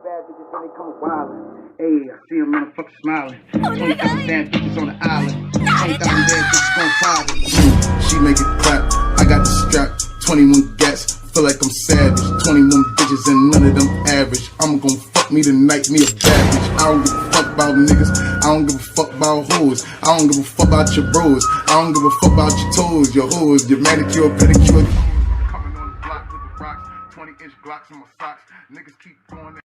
bad bitches when they come wildin'. Hey, I see them motherfuckers smiling. 20,000 bad bitches on the island. 20,000 bad bitches gon' private. She make it clap. I got the strap. 21 gats. Feel like I'm savage. 21 bitches and none of them average. I'm gon' fuck me tonight, me a bad bitch. I don't give a fuck about niggas. I don't give a fuck about hoes. I don't give a fuck about your bros. I don't give a fuck about your toes, your hoes, your manicure, pedicure. Coming on the block with the rocks. 20-inch Glocks in my socks. Niggas keep going.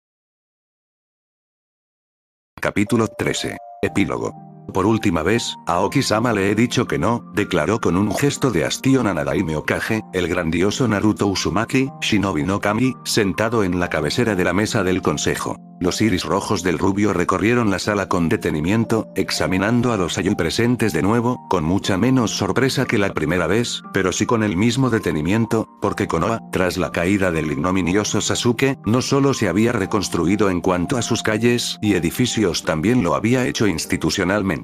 Capítulo 13. Epílogo. Por última vez, Aoki-sama le he dicho que no, declaró con un gesto de hastío Nanadaime Okage, el grandioso Naruto Uzumaki, Shinobi no Kami, sentado en la cabecera de la mesa del consejo. Los iris rojos del rubio recorrieron la sala con detenimiento, examinando a los allí presentes de nuevo, con mucha menos sorpresa que la primera vez, pero sí con el mismo detenimiento, porque Konoha, tras la caída del ignominioso Sasuke, no solo se había reconstruido en cuanto a sus calles y edificios, también lo había hecho institucionalmente.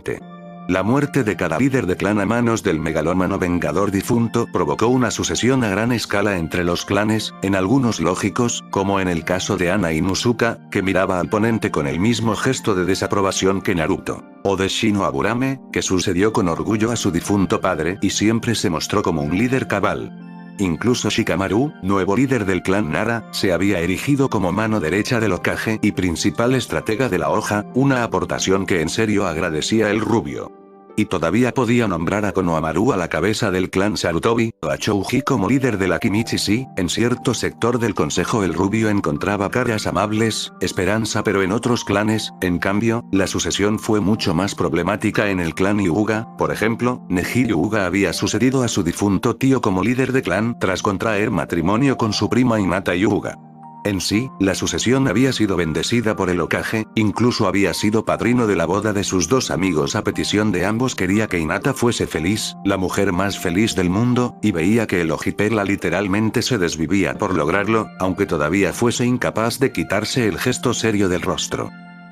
La muerte de cada líder de clan a manos del megalómano vengador difunto provocó una sucesión a gran escala entre los clanes, en algunos lógicos, como en el caso de Ana Inuzuka, que miraba al ponente con el mismo gesto de desaprobación que Naruto, o de Shino Aburame, que sucedió con orgullo a su difunto padre y siempre se mostró como un líder cabal. Incluso Shikamaru, nuevo líder del clan Nara, se había erigido como mano derecha del Hokage y principal estratega de la hoja, una aportación que en serio agradecía el rubio. Y todavía podía nombrar a Konohamaru a la cabeza del clan Sarutobi, o a Chouji como líder de la Kimichi. En cierto sector del consejo el rubio encontraba caras amables, esperanza, pero en otros clanes, en cambio, la sucesión fue mucho más problemática en el clan Hyuga. Por ejemplo, Neji Hyuga había sucedido a su difunto tío como líder de clan tras contraer matrimonio con su prima Hinata Hyuga. En sí, la sucesión había sido bendecida por el Hokage, incluso había sido padrino de la boda de sus dos amigos a petición de ambos. Quería que Hinata fuese feliz, la mujer más feliz del mundo, y veía que el Ojipela literalmente se desvivía por lograrlo, aunque todavía fuese incapaz de quitarse el gesto serio del rostro.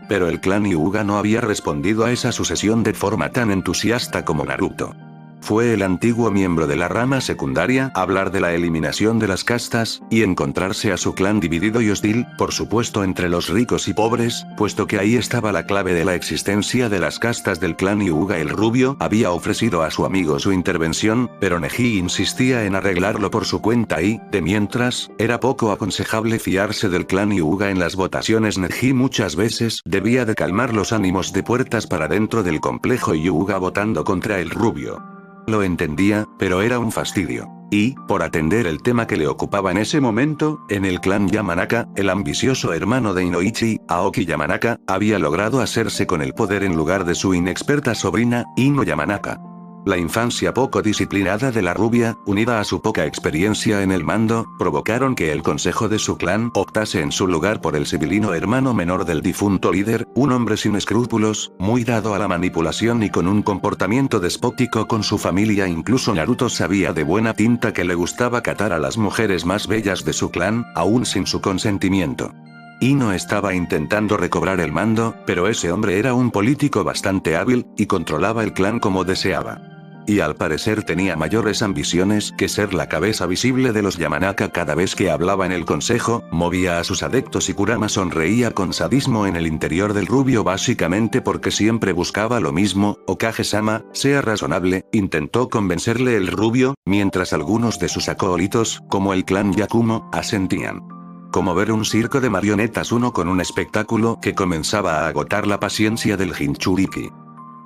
Pero el clan Hyuga no había respondido a esa sucesión de forma tan entusiasta como Naruto. Fue el antiguo miembro de la rama secundaria hablar de la eliminación de las castas, y encontrarse a su clan dividido y hostil, por supuesto entre los ricos y pobres, puesto que ahí estaba la clave de la existencia de las castas del clan Hyuga. El rubio había ofrecido a su amigo su intervención, pero Neji insistía en arreglarlo por su cuenta y, de mientras, era poco aconsejable fiarse del clan Hyuga en las votaciones. Neji muchas veces debía de calmar los ánimos de puertas para dentro del complejo Hyuga votando contra el rubio. Lo entendía, pero era un fastidio. Y, por atender el tema que le ocupaba en ese momento, en el clan Yamanaka, el ambicioso hermano de Inoichi, Aoki Yamanaka, había logrado hacerse con el poder en lugar de su inexperta sobrina, Ino Yamanaka. La infancia poco disciplinada de la rubia, unida a su poca experiencia en el mando, provocaron que el consejo de su clan optase en su lugar por el civilino hermano menor del difunto líder, un hombre sin escrúpulos, muy dado a la manipulación y con un comportamiento despótico con su familia. Incluso Naruto sabía de buena tinta que le gustaba catar a las mujeres más bellas de su clan, aún sin su consentimiento. Ino estaba intentando recobrar el mando, pero ese hombre era un político bastante hábil, y controlaba el clan como deseaba. Y al parecer tenía mayores ambiciones que ser la cabeza visible de los Yamanaka. Cada vez que hablaba en el consejo, movía a sus adeptos y Kurama sonreía con sadismo en el interior del rubio, básicamente porque siempre buscaba lo mismo. Okage-sama, sea razonable, intentó convencerle el rubio, mientras algunos de sus acólitos, como el clan Yakumo, asentían. Como ver un circo de marionetas uno con un espectáculo que comenzaba a agotar la paciencia del Jinchuriki.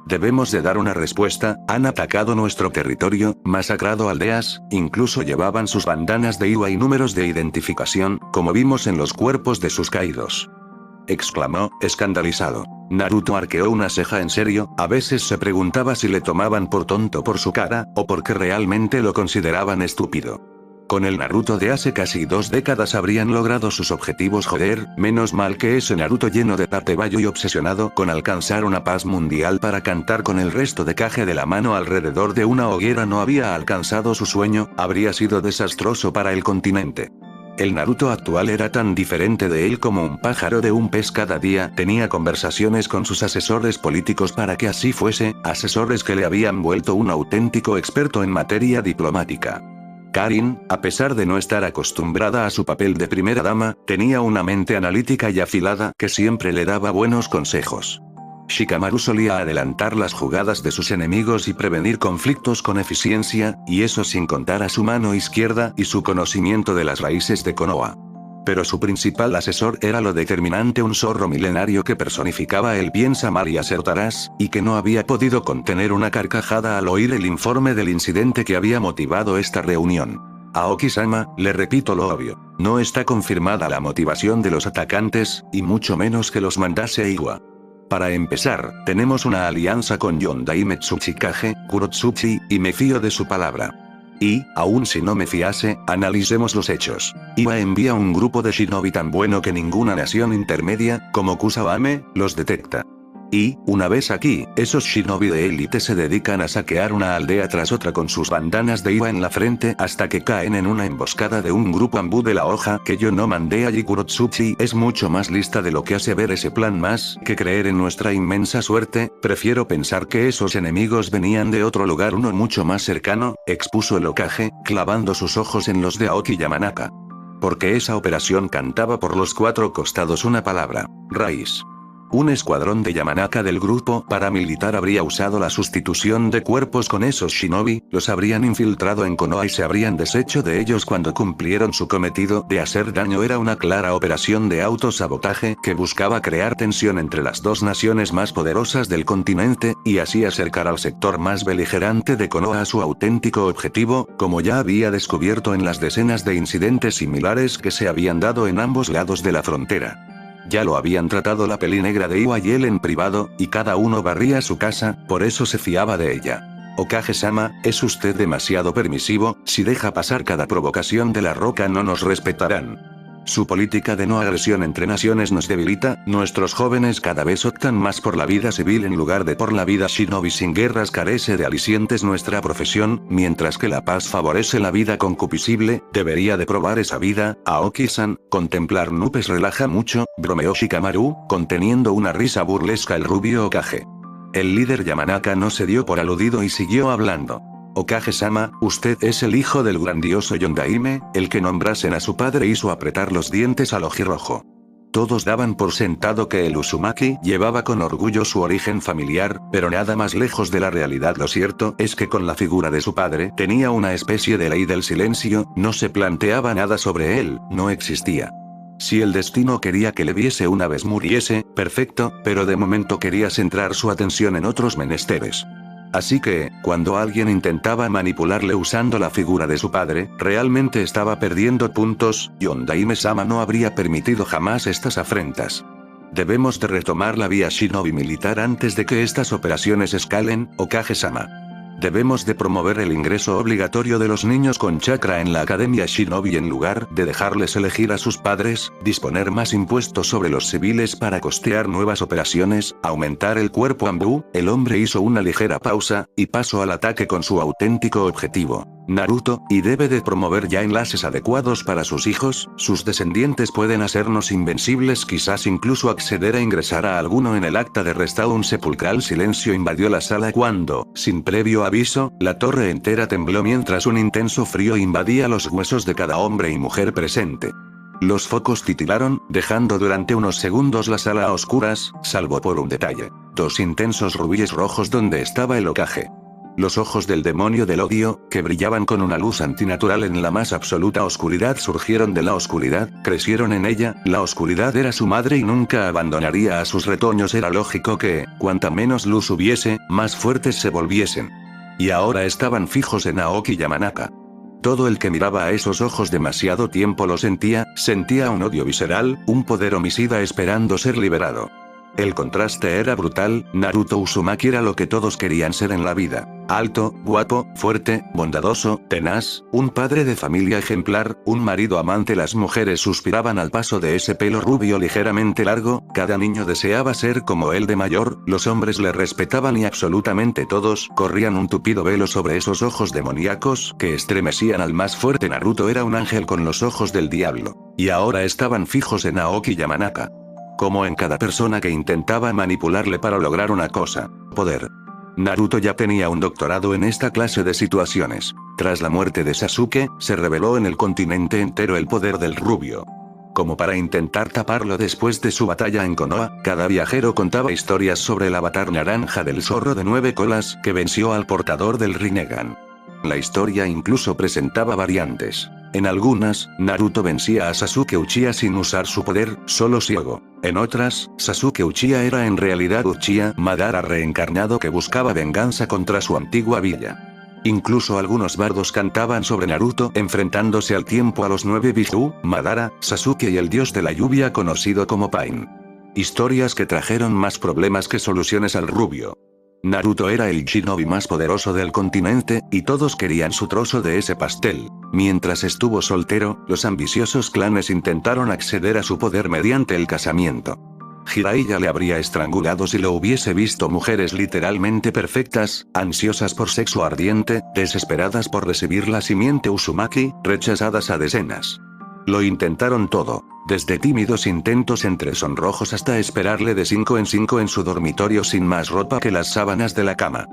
Debemos de dar una respuesta, han atacado nuestro territorio, masacrado aldeas, incluso llevaban sus bandanas de Iwa y números de identificación, como vimos en los cuerpos de sus caídos. Exclamó, escandalizado. Naruto arqueó una ceja. En serio, a veces se preguntaba si le tomaban por tonto por su cara, o porque realmente lo consideraban estúpido. Con el Naruto de hace casi 2 décadas habrían logrado sus objetivos. Joder, menos mal que ese Naruto lleno de tatebayo y obsesionado con alcanzar una paz mundial para cantar con el resto de Kage de la mano alrededor de una hoguera no había alcanzado su sueño, habría sido desastroso para el continente. El Naruto actual era tan diferente de él como un pájaro de un pez. Cada día tenía conversaciones con sus asesores políticos para que así fuese, asesores que le habían vuelto un auténtico experto en materia diplomática. Karin, a pesar de no estar acostumbrada a su papel de primera dama, tenía una mente analítica y afilada que siempre le daba buenos consejos. Shikamaru solía adelantar las jugadas de sus enemigos y prevenir conflictos con eficiencia, y eso sin contar a su mano izquierda y su conocimiento de las raíces de Konoha. Pero su principal asesor era lo determinante, un zorro milenario que personificaba el bien mal y acertarás, y que no había podido contener una carcajada al oír el informe del incidente que había motivado esta reunión. Aoki-sama, le repito lo obvio, no está confirmada la motivación de los atacantes, y mucho menos que los mandase Iwa. Para empezar, tenemos una alianza con Yondaime Tsuchikage, Kurotsuchi, y me fío de su palabra. Y, aun si no me fiase, analicemos los hechos. Iwa envía un grupo de shinobi tan bueno que ninguna nación intermedia, como Kusawame, los detecta. Y, una vez aquí, esos shinobi de élite se dedican a saquear una aldea tras otra con sus bandanas de Iwa en la frente hasta que caen en una emboscada de un grupo ambú de la hoja que yo no mandé allí. Kurotsuchi es mucho más lista de lo que hace ver ese plan. Más que creer en nuestra inmensa suerte, prefiero pensar que esos enemigos venían de otro lugar, uno mucho más cercano, expuso el Hokage, clavando sus ojos en los de Aoki Yamanaka. Porque esa operación cantaba por los cuatro costados una palabra: raíz. Un escuadrón de Yamanaka del grupo paramilitar habría usado la sustitución de cuerpos con esos shinobi, los habrían infiltrado en Konoha y se habrían deshecho de ellos cuando cumplieron su cometido de hacer daño. Era una clara operación de autosabotaje que buscaba crear tensión entre las dos naciones más poderosas del continente, y así acercar al sector más beligerante de Konoha a su auténtico objetivo, como ya había descubierto en las decenas de incidentes similares que se habían dado en ambos lados de la frontera. Ya lo habían tratado la peli negra de Iwa y él en privado, y cada uno barría su casa, por eso se fiaba de ella. Hokage-sama, es usted demasiado permisivo, si deja pasar cada provocación de la roca no nos respetarán. Su política de no agresión entre naciones nos debilita, nuestros jóvenes cada vez optan más por la vida civil en lugar de por la vida shinobi sin guerras, carece de alicientes nuestra profesión, mientras que la paz favorece la vida concupiscible, debería de probar esa vida, Aoki-san, contemplar nubes relaja mucho, bromeó Shikamaru, conteniendo una risa burlesca el rubio Hokage. El líder Yamanaka no se dio por aludido y siguió hablando. Hokage-sama, usted es el hijo del grandioso Yondaime, el que nombrasen a su padre hizo apretar los dientes al ojirrojo. Todos daban por sentado que el Uzumaki llevaba con orgullo su origen familiar, pero nada más lejos de la realidad. Lo cierto es que con la figura de su padre tenía una especie de ley del silencio, no se planteaba nada sobre él, no existía. Si el destino quería que le viese una vez muriese, perfecto, pero de momento quería centrar su atención en otros menesteres. Así que, cuando alguien intentaba manipularle usando la figura de su padre, realmente estaba perdiendo puntos. Yondaime-sama no habría permitido jamás estas afrentas. Debemos de retomar la vía shinobi militar antes de que estas operaciones escalen, Hokage-sama. Debemos de promover el ingreso obligatorio de los niños con chakra en la academia shinobi en lugar de dejarles elegir a sus padres, disponer más impuestos sobre los civiles para costear nuevas operaciones, aumentar el cuerpo ambú. El hombre hizo una ligera pausa, y pasó al ataque con su auténtico objetivo, Naruto, y debe de promover ya enlaces adecuados para sus hijos, sus descendientes pueden hacernos invencibles, quizás incluso acceder a ingresar a alguno en el acta de restado. Un sepulcral silencio invadió la sala cuando, sin previo aviso, la torre entera tembló mientras un intenso frío invadía los huesos de cada hombre y mujer presente. Los focos titilaron, dejando durante unos segundos la sala a oscuras, salvo por un detalle: dos intensos rubíes rojos donde estaba el Hokage. Los ojos del demonio del odio, que brillaban con una luz antinatural en la más absoluta oscuridad, surgieron de la oscuridad, crecieron en ella. La oscuridad era su madre y nunca abandonaría a sus retoños. Era lógico que, cuanta menos luz hubiese, más fuertes se volviesen. Y ahora estaban fijos en Aoki Yamanaka. Todo el que miraba a esos ojos demasiado tiempo lo sentía un odio visceral, un poder homicida esperando ser liberado. El contraste era brutal. Naruto Uzumaki era lo que todos querían ser en la vida: alto, guapo, fuerte, bondadoso, tenaz, un padre de familia ejemplar, un marido amante. Las mujeres suspiraban al paso de ese pelo rubio ligeramente largo, cada niño deseaba ser como él de mayor, los hombres le respetaban y absolutamente todos corrían un tupido velo sobre esos ojos demoníacos que estremecían al más fuerte. Naruto era un ángel con los ojos del diablo, y ahora estaban fijos en Aoki Yamanaka. Como en cada persona que intentaba manipularle para lograr una cosa: poder. Naruto ya tenía un doctorado en esta clase de situaciones. Tras la muerte de Sasuke, se reveló en el continente entero el poder del rubio. Como para intentar taparlo después de su batalla en Konoha, cada viajero contaba historias sobre el avatar naranja del zorro de 9 colas que venció al portador del Rinnegan. La historia incluso presentaba variantes. En algunas, Naruto vencía a Sasuke Uchiha sin usar su poder, solo ciego. En otras, Sasuke Uchiha era en realidad Uchiha Madara reencarnado que buscaba venganza contra su antigua villa. Incluso algunos bardos cantaban sobre Naruto enfrentándose al tiempo a los 9 Biju, Madara, Sasuke y el dios de la lluvia conocido como Pain. Historias que trajeron más problemas que soluciones al rubio. Naruto era el shinobi más poderoso del continente, y todos querían su trozo de ese pastel. Mientras estuvo soltero, los ambiciosos clanes intentaron acceder a su poder mediante el casamiento. Jiraiya le habría estrangulado si lo hubiese visto. Mujeres literalmente perfectas, ansiosas por sexo ardiente, desesperadas por recibir la simiente Uzumaki, rechazadas a decenas. Lo intentaron todo, desde tímidos intentos entre sonrojos hasta esperarle de 5 en 5 en su dormitorio sin más ropa que las sábanas de la cama.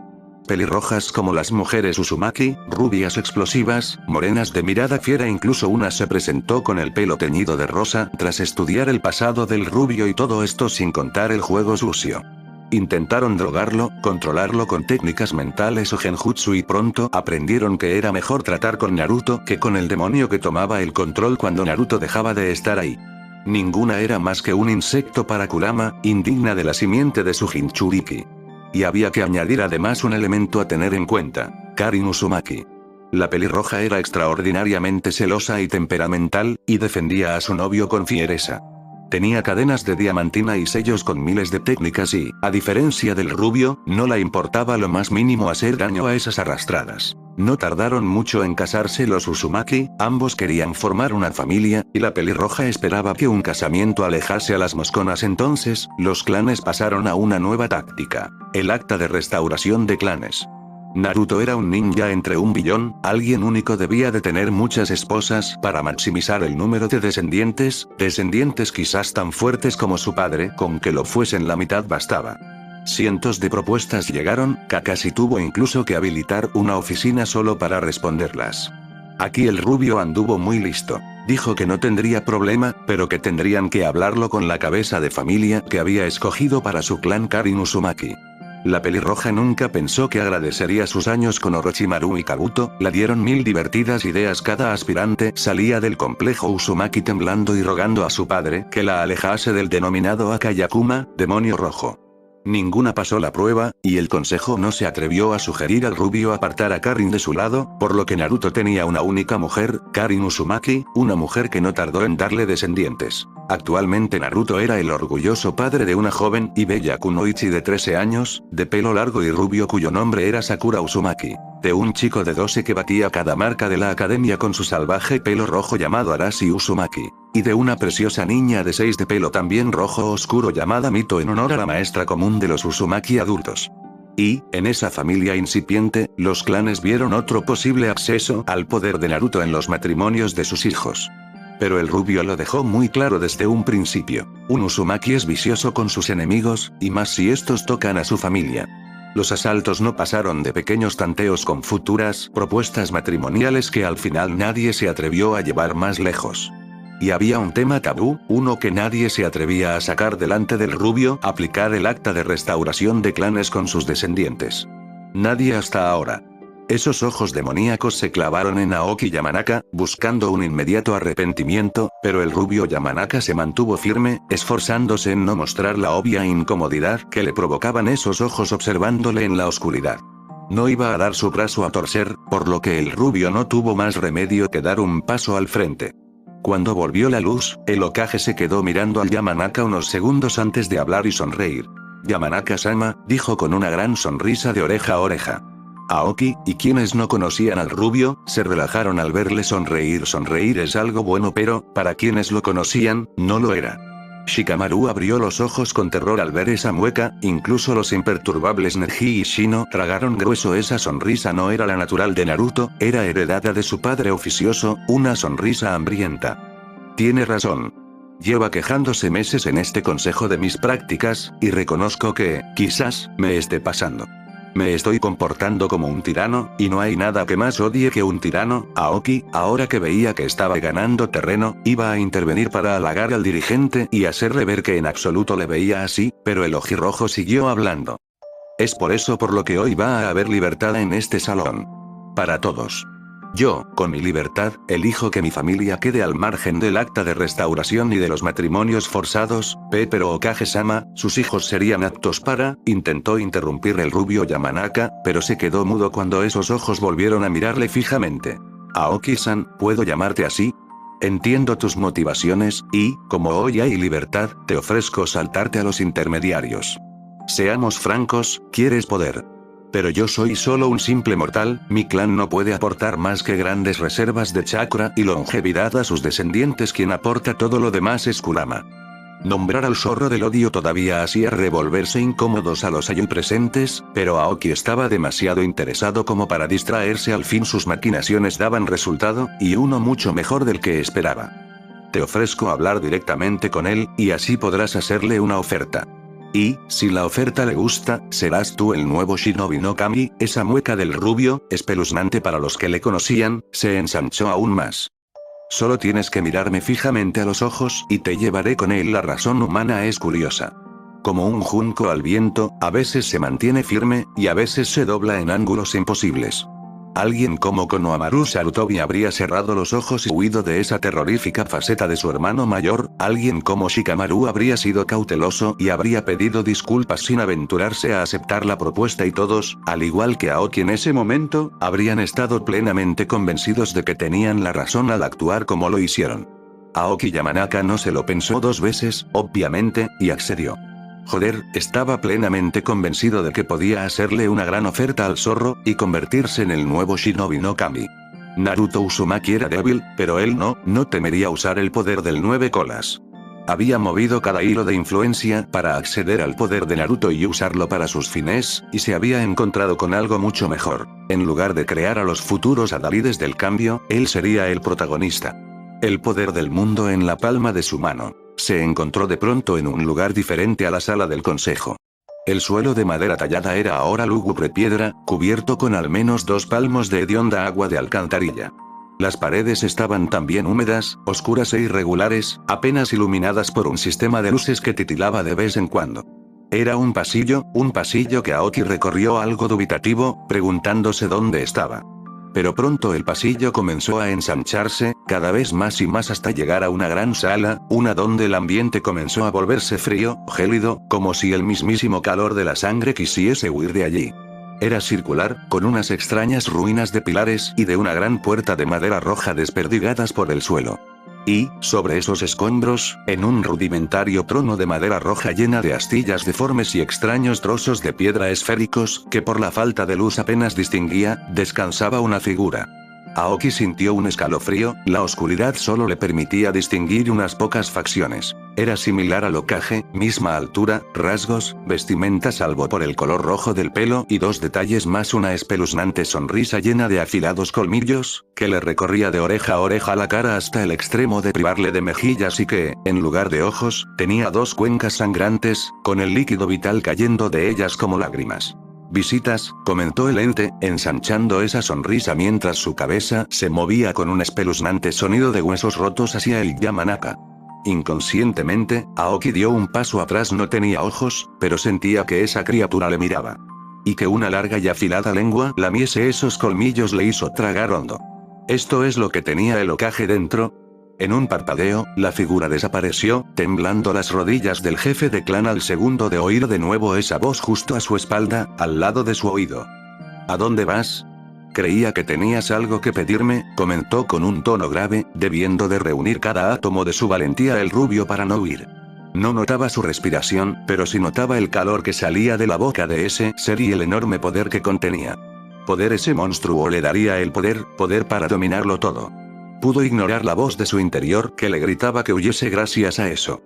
Pelirrojas como las mujeres Uzumaki, rubias explosivas, morenas de mirada fiera, incluso una se presentó con el pelo teñido de rosa tras estudiar el pasado del rubio, y todo esto sin contar el juego sucio. Intentaron drogarlo, controlarlo con técnicas mentales o genjutsu, y pronto aprendieron que era mejor tratar con Naruto que con el demonio que tomaba el control cuando Naruto dejaba de estar ahí. Ninguna era más que un insecto para Kurama, indigna de la simiente de su Jinchuriki. Y había que añadir además un elemento a tener en cuenta: Karin Uzumaki. La pelirroja era extraordinariamente celosa y temperamental, y defendía a su novio con fiereza. Tenía cadenas de diamantina y sellos con miles de técnicas y, a diferencia del rubio, no le importaba lo más mínimo hacer daño a esas arrastradas. No tardaron mucho en casarse los Uzumaki, ambos querían formar una familia, y la pelirroja esperaba que un casamiento alejase a las mosconas. Entonces, los clanes pasaron a una nueva táctica: el acta de restauración de clanes. Naruto era un ninja entre un billón, alguien único debía de tener muchas esposas para maximizar el número de descendientes quizás tan fuertes como su padre, con que lo fuesen la mitad bastaba. Cientos de propuestas llegaron, Kakashi tuvo incluso que habilitar una oficina solo para responderlas. Aquí el rubio anduvo muy listo. Dijo que no tendría problema, pero que tendrían que hablarlo con la cabeza de familia que había escogido para su clan, Karin Uzumaki. La pelirroja nunca pensó que agradecería sus años con Orochimaru y Kabuto, le dieron 1000 divertidas ideas. Cada aspirante salía del complejo Uzumaki temblando y rogando a su padre que la alejase del denominado Akayakuma, demonio rojo. Ninguna pasó la prueba, y el consejo no se atrevió a sugerir al rubio apartar a Karin de su lado, por lo que Naruto tenía una única mujer, Karin Uzumaki, una mujer que no tardó en darle descendientes. Actualmente Naruto era el orgulloso padre de una joven y bella kunoichi de 13 años, de pelo largo y rubio, cuyo nombre era Sakura Uzumaki. De un chico de 12 que batía cada marca de la academia con su salvaje pelo rojo llamado Arashi Uzumaki. Y de una preciosa niña de 6 de pelo también rojo oscuro llamada Mito, en honor a la maestra común de los Uzumaki adultos. Y, en esa familia incipiente, los clanes vieron otro posible acceso al poder de Naruto en los matrimonios de sus hijos. Pero el rubio lo dejó muy claro desde un principio: un Uzumaki es vicioso con sus enemigos, y más si estos tocan a su familia. Los asaltos no pasaron de pequeños tanteos con futuras propuestas matrimoniales que al final nadie se atrevió a llevar más lejos. Y había un tema tabú, uno que nadie se atrevía a sacar delante del rubio: aplicar el acta de restauración de clanes con sus descendientes. Nadie hasta ahora. Esos ojos demoníacos se clavaron en Aoki Yamanaka, buscando un inmediato arrepentimiento, pero el rubio Yamanaka se mantuvo firme, esforzándose en no mostrar la obvia incomodidad que le provocaban esos ojos observándole en la oscuridad. No iba a dar su brazo a torcer, por lo que el rubio no tuvo más remedio que dar un paso al frente. Cuando volvió la luz, el Hokage se quedó mirando al Yamanaka unos segundos antes de hablar y sonreír. Yamanaka-sama, dijo con una gran sonrisa de oreja a oreja. Aoki, y quienes no conocían al rubio, se relajaron al verle sonreír. Sonreír es algo bueno, pero, para quienes lo conocían, no lo era. Shikamaru abrió los ojos con terror al ver esa mueca, incluso los imperturbables Neji y Shino tragaron grueso. Esa sonrisa no era la natural de Naruto, era heredada de su padre oficioso, una sonrisa hambrienta. Tiene razón. Lleva quejándose meses en este consejo de mis prácticas, y reconozco que, quizás, me esté pasando. Me estoy comportando como un tirano, y no hay nada que más odie que un tirano. Aoki, ahora que veía que estaba ganando terreno, iba a intervenir para halagar al dirigente y hacerle ver que en absoluto le veía así, pero el ojirrojo siguió hablando. Es por eso por lo que hoy va a haber libertad en este salón. Para todos. Yo, con mi libertad, elijo que mi familia quede al margen del acta de restauración y de los matrimonios forzados, pero Okage-sama, sus hijos serían aptos para, intentó interrumpir el rubio Yamanaka, pero se quedó mudo cuando esos ojos volvieron a mirarle fijamente. Aoki-san, ¿puedo llamarte así? Entiendo tus motivaciones, y, como hoy hay libertad, te ofrezco saltarte a los intermediarios. Seamos francos, quieres poder. Pero yo soy solo un simple mortal, mi clan no puede aportar más que grandes reservas de chakra y longevidad a sus descendientes, quien aporta todo lo demás es Kurama. Nombrar al zorro del odio todavía hacía revolverse incómodos a los allí presentes, pero Aoki estaba demasiado interesado como para distraerse. Al fin sus maquinaciones daban resultado, y uno mucho mejor del que esperaba. Te ofrezco hablar directamente con él, y así podrás hacerle una oferta. Y, si la oferta le gusta, serás tú el nuevo Shinobi no Kami. Esa mueca del rubio, espeluznante para los que le conocían, se ensanchó aún más. Solo tienes que mirarme fijamente a los ojos y te llevaré con él. La razón humana es curiosa. Como un junco al viento, a veces se mantiene firme, y a veces se dobla en ángulos imposibles. Alguien como Konohamaru Sarutobi habría cerrado los ojos y huido de esa terrorífica faceta de su hermano mayor. Alguien como Shikamaru habría sido cauteloso y habría pedido disculpas sin aventurarse a aceptar la propuesta, y todos, al igual que Aoki en ese momento, habrían estado plenamente convencidos de que tenían la razón al actuar como lo hicieron. Aoki Yamanaka no se lo pensó dos veces, obviamente, y accedió. Joder, estaba plenamente convencido de que podía hacerle una gran oferta al zorro, y convertirse en el nuevo Shinobi no Kami. Naruto Uzumaki era débil, pero él no temería usar el poder del 9 colas. Había movido cada hilo de influencia para acceder al poder de Naruto y usarlo para sus fines, y se había encontrado con algo mucho mejor. En lugar de crear a los futuros adalides del cambio, él sería el protagonista. El poder del mundo en la palma de su mano. Se encontró de pronto en un lugar diferente a la sala del consejo. El suelo de madera tallada era ahora lúgubre piedra, cubierto con al menos 2 palmos de hedionda agua de alcantarilla. Las paredes estaban también húmedas, oscuras e irregulares, apenas iluminadas por un sistema de luces que titilaba de vez en cuando. Era un pasillo que Aoki recorrió algo dubitativo, preguntándose dónde estaba. Pero pronto el pasillo comenzó a ensancharse, cada vez más y más, hasta llegar a una gran sala, una donde el ambiente comenzó a volverse frío, gélido, como si el mismísimo calor de la sangre quisiese huir de allí. Era circular, con unas extrañas ruinas de pilares y de una gran puerta de madera roja desperdigadas por el suelo. Y, sobre esos escombros, en un rudimentario trono de madera roja llena de astillas deformes y extraños trozos de piedra esféricos, que por la falta de luz apenas distinguía, descansaba una figura. Aoki sintió un escalofrío, la oscuridad solo le permitía distinguir unas pocas facciones. Era similar al Hokage, misma altura, rasgos, vestimenta salvo por el color rojo del pelo y 2 detalles más: una espeluznante sonrisa llena de afilados colmillos, que le recorría de oreja a oreja la cara hasta el extremo de privarle de mejillas, y que, en lugar de ojos, tenía 2 cuencas sangrantes, con el líquido vital cayendo de ellas como lágrimas. «Visitas», comentó el ente, ensanchando esa sonrisa mientras su cabeza se movía con un espeluznante sonido de huesos rotos hacia el Yamanaka. Inconscientemente, Aoki dio un paso atrás. No tenía ojos, pero sentía que esa criatura le miraba. Y que una larga y afilada lengua lamiese esos colmillos le hizo tragar hondo. ¿Esto es lo que tenía el Hokage dentro? En un parpadeo, la figura desapareció, temblando las rodillas del jefe de clan al segundo de oír de nuevo esa voz justo a su espalda, al lado de su oído. ¿A dónde vas? Creía que tenías algo que pedirme, comentó con un tono grave, debiendo de reunir cada átomo de su valentía el rubio para no huir. No notaba su respiración, pero sí notaba el calor que salía de la boca de ese ser y el enorme poder que contenía. Poder. Ese monstruo le daría el poder para dominarlo todo. Pudo ignorar la voz de su interior que le gritaba que huyese gracias a eso.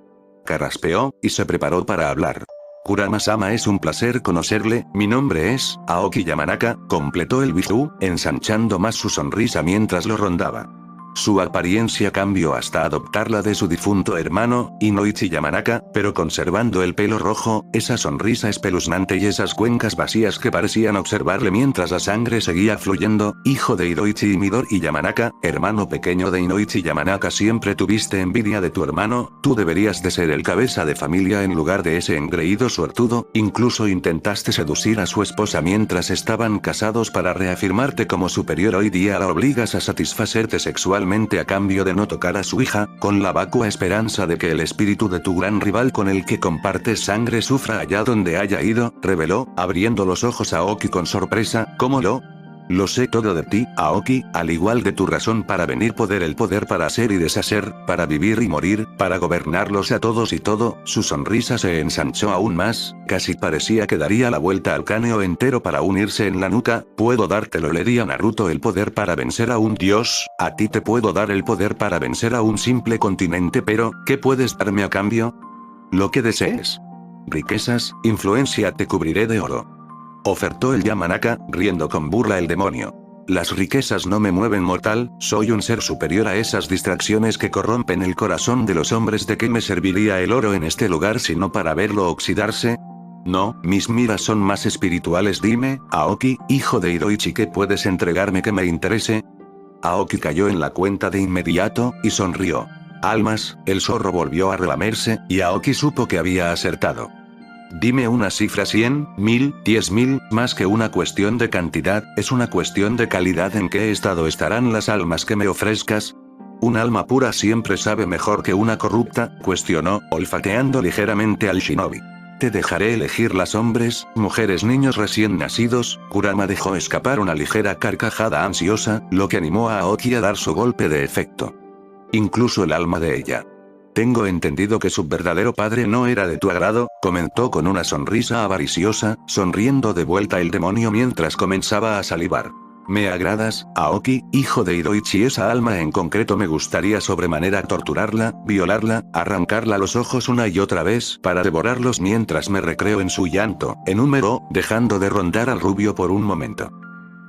Carraspeó, y se preparó para hablar. «Kurama-sama, es un placer conocerle, mi nombre es Aoki Yamanaka», completó el Biju, ensanchando más su sonrisa mientras lo rondaba. Su apariencia cambió hasta adoptar la de su difunto hermano, Inoichi Yamanaka, pero conservando el pelo rojo, esa sonrisa espeluznante y esas cuencas vacías que parecían observarle mientras la sangre seguía fluyendo. Hijo de Hiroichi y Midori Yamanaka, hermano pequeño de Inoichi Yamanaka, siempre tuviste envidia de tu hermano, tú deberías de ser el cabeza de familia en lugar de ese engreído suertudo, incluso intentaste seducir a su esposa mientras estaban casados para reafirmarte como superior. Hoy día la obligas a satisfacerte sexualmente a cambio de no tocar a su hija, con la vacua esperanza de que el espíritu de tu gran rival con el que compartes sangre sufra allá donde haya ido, reveló, abriendo los ojos a Aoki con sorpresa. ¿Cómo lo sé todo de ti, Aoki, al igual de tu razón para venir, el poder para hacer y deshacer, para vivir y morir, para gobernarlos a todos y todo. Su sonrisa se ensanchó aún más, casi parecía que daría la vuelta al cráneo entero para unirse en la nuca. Puedo dártelo, le di a Naruto, el poder para vencer a un dios, a ti te puedo dar el poder para vencer a un simple continente, pero, ¿qué puedes darme a cambio? Lo que desees. Riquezas, influencia, te cubriré de oro. Ofertó el Yamanaka, riendo con burla el demonio. Las riquezas no me mueven, mortal, soy un ser superior a esas distracciones que corrompen el corazón de los hombres. ¿De qué me serviría el oro en este lugar sino para verlo oxidarse? No, mis miras son más espirituales. Dime, Aoki, hijo de Hiroichi, ¿qué puedes entregarme que me interese? Aoki cayó en la cuenta de inmediato, y sonrió. Almas, el zorro volvió a relamerse, y Aoki supo que había acertado. Dime una cifra, 100, 1000, 10.000, más que una cuestión de cantidad, es una cuestión de calidad. ¿En qué estado estarán las almas que me ofrezcas? ¿Un alma pura siempre sabe mejor que una corrupta?, cuestionó, olfateando ligeramente al shinobi. Te dejaré elegir las hombres, mujeres, niños recién nacidos. Kurama dejó escapar una ligera carcajada ansiosa, lo que animó a Aoki a dar su golpe de efecto. Incluso el alma de ella. Tengo entendido que su verdadero padre no era de tu agrado, comentó con una sonrisa avariciosa, sonriendo de vuelta el demonio mientras comenzaba a salivar. Me agradas, Aoki, hijo de Hiroichi. Esa alma en concreto me gustaría sobremanera torturarla, violarla, arrancarla los ojos una y otra vez para devorarlos mientras me recreo en su llanto, enumeró, dejando de rondar al rubio por un momento.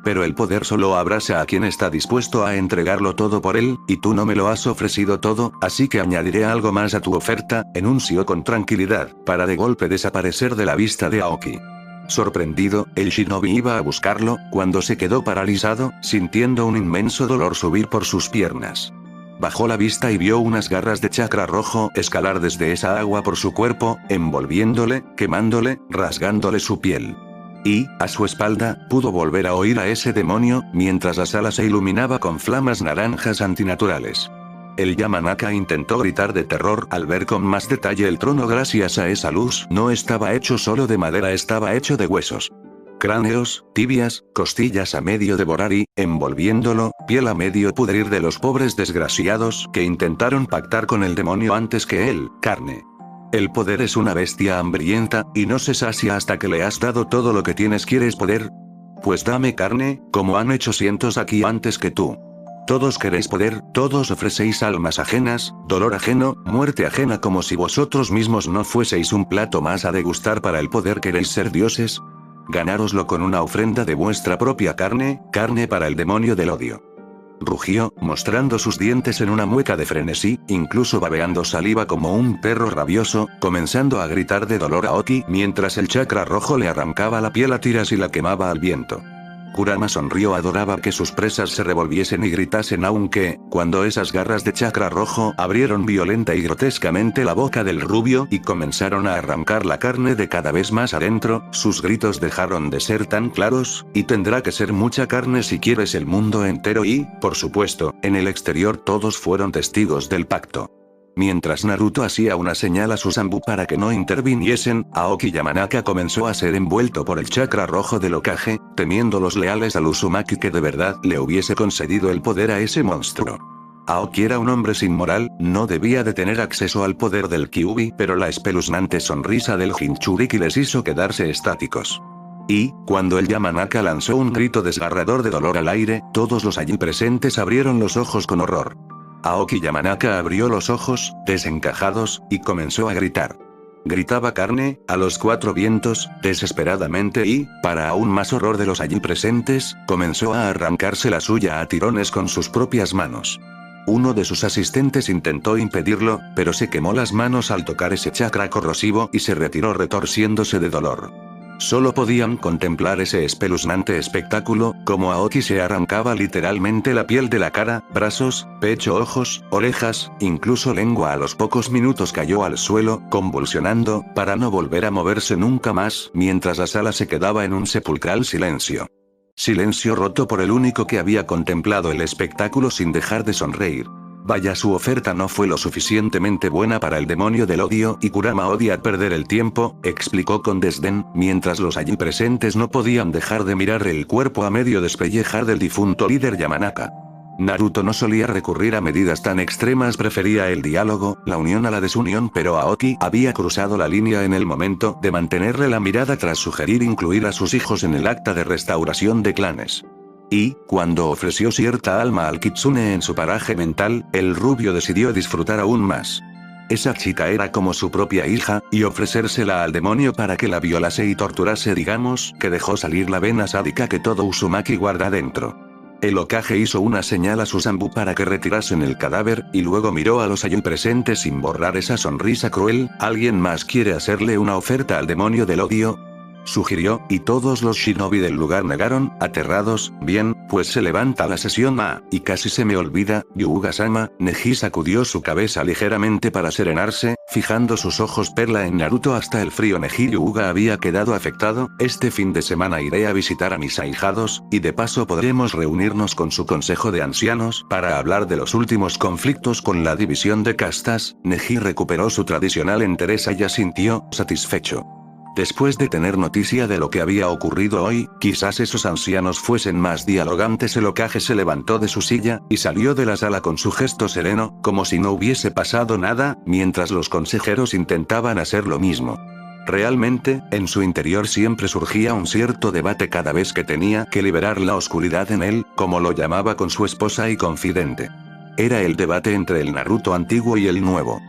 Pero el poder solo abraza a quien está dispuesto a entregarlo todo por él, y tú no me lo has ofrecido todo, así que añadiré algo más a tu oferta, enunció con tranquilidad, para de golpe desaparecer de la vista de Aoki. Sorprendido, el shinobi iba a buscarlo, cuando se quedó paralizado, sintiendo un inmenso dolor subir por sus piernas. Bajó la vista y vio unas garras de chakra rojo escalar desde esa agua por su cuerpo, envolviéndole, quemándole, rasgándole su piel. Y, a su espalda, pudo volver a oír a ese demonio, mientras la sala se iluminaba con flamas naranjas antinaturales. El Yamanaka intentó gritar de terror al ver con más detalle el trono. Gracias a esa luz, no estaba hecho solo de madera, estaba hecho de huesos. Cráneos, tibias, costillas a medio devorar y, envolviéndolo, piel a medio pudrir de los pobres desgraciados que intentaron pactar con el demonio antes que él, carne. El poder es una bestia hambrienta, y no se sacia hasta que le has dado todo lo que tienes. ¿Quieres poder? Pues dame carne, como han hecho cientos aquí antes que tú. Todos queréis poder, todos ofrecéis almas ajenas, dolor ajeno, muerte ajena, como si vosotros mismos no fueseis un plato más a degustar para el poder. ¿Queréis ser dioses? Ganároslo con una ofrenda de vuestra propia carne, carne para el demonio del odio. Rugió, mostrando sus dientes en una mueca de frenesí, incluso babeando saliva como un perro rabioso, comenzando a gritar de dolor a Aoki mientras el chakra rojo le arrancaba la piel a tiras y la quemaba al viento. Kurama sonrió, adoraba que sus presas se revolviesen y gritasen, aunque, cuando esas garras de chakra rojo abrieron violenta y grotescamente la boca del rubio y comenzaron a arrancar la carne de cada vez más adentro, sus gritos dejaron de ser tan claros, y tendrá que ser mucha carne si quieres el mundo entero. Y, por supuesto, en el exterior todos fueron testigos del pacto. Mientras Naruto hacía una señal a sus Zanbu para que no interviniesen, Aoki Yamanaka comenzó a ser envuelto por el chakra rojo del Hokage, temiendo los leales al Uzumaki que de verdad le hubiese concedido el poder a ese monstruo. Aoki era un hombre sin moral, no debía de tener acceso al poder del Kyuubi, pero la espeluznante sonrisa del Jinchuriki les hizo quedarse estáticos. Y, cuando el Yamanaka lanzó un grito desgarrador de dolor al aire, todos los allí presentes abrieron los ojos con horror. Aoki Yamanaka abrió los ojos, desencajados, y comenzó a gritar. Gritaba carne, a los cuatro vientos, desesperadamente y, para aún más horror de los allí presentes, comenzó a arrancarse la suya a tirones con sus propias manos. Uno de sus asistentes intentó impedirlo, pero se quemó las manos al tocar ese chakra corrosivo y se retiró retorciéndose de dolor. Solo podían contemplar ese espeluznante espectáculo, como Aoki se arrancaba literalmente la piel de la cara, brazos, pecho, ojos, orejas, incluso lengua. A los pocos minutos cayó al suelo, convulsionando, para no volver a moverse nunca más, mientras la sala se quedaba en un sepulcral silencio. Silencio roto por el único que había contemplado el espectáculo sin dejar de sonreír. Vaya, su oferta no fue lo suficientemente buena para el demonio del odio y Kurama odia perder el tiempo, explicó con desdén, mientras los allí presentes no podían dejar de mirar el cuerpo a medio despellejar del difunto líder Yamanaka. Naruto no solía recurrir a medidas tan extremas, prefería el diálogo, la unión a la desunión, pero Aoki había cruzado la línea en el momento de mantenerle la mirada tras sugerir incluir a sus hijos en el acta de restauración de clanes. Y, cuando ofreció cierta alma al kitsune en su paraje mental, el rubio decidió disfrutar aún más. Esa chica era como su propia hija, y ofrecérsela al demonio para que la violase y torturase, digamos, que dejó salir la vena sádica que todo Uzumaki guarda dentro. El Hokage hizo una señal a Susanbu para que retirasen el cadáver, y luego miró a los allí presentes sin borrar esa sonrisa cruel. ¿Alguien más quiere hacerle una oferta al demonio del odio?, sugirió, y todos los shinobi del lugar negaron, aterrados. Bien, pues se levanta la sesión. Y casi se me olvida, Hyuga-sama. Neji sacudió su cabeza ligeramente para serenarse, fijando sus ojos perla en Naruto. Hasta el frío Neji Hyuga había quedado afectado. Este fin de semana iré a visitar a mis ahijados, y de paso podremos reunirnos con su consejo de ancianos, para hablar de los últimos conflictos con la división de castas. Neji recuperó su tradicional entereza y asintió, satisfecho. Después de tener noticia de lo que había ocurrido hoy, quizás esos ancianos fuesen más dialogantes. El Hokage se levantó de su silla, y salió de la sala con su gesto sereno, como si no hubiese pasado nada, mientras los consejeros intentaban hacer lo mismo. Realmente, en su interior siempre surgía un cierto debate cada vez que tenía que liberar la oscuridad en él, como lo llamaba con su esposa y confidente. Era el debate entre el Naruto antiguo y el nuevo.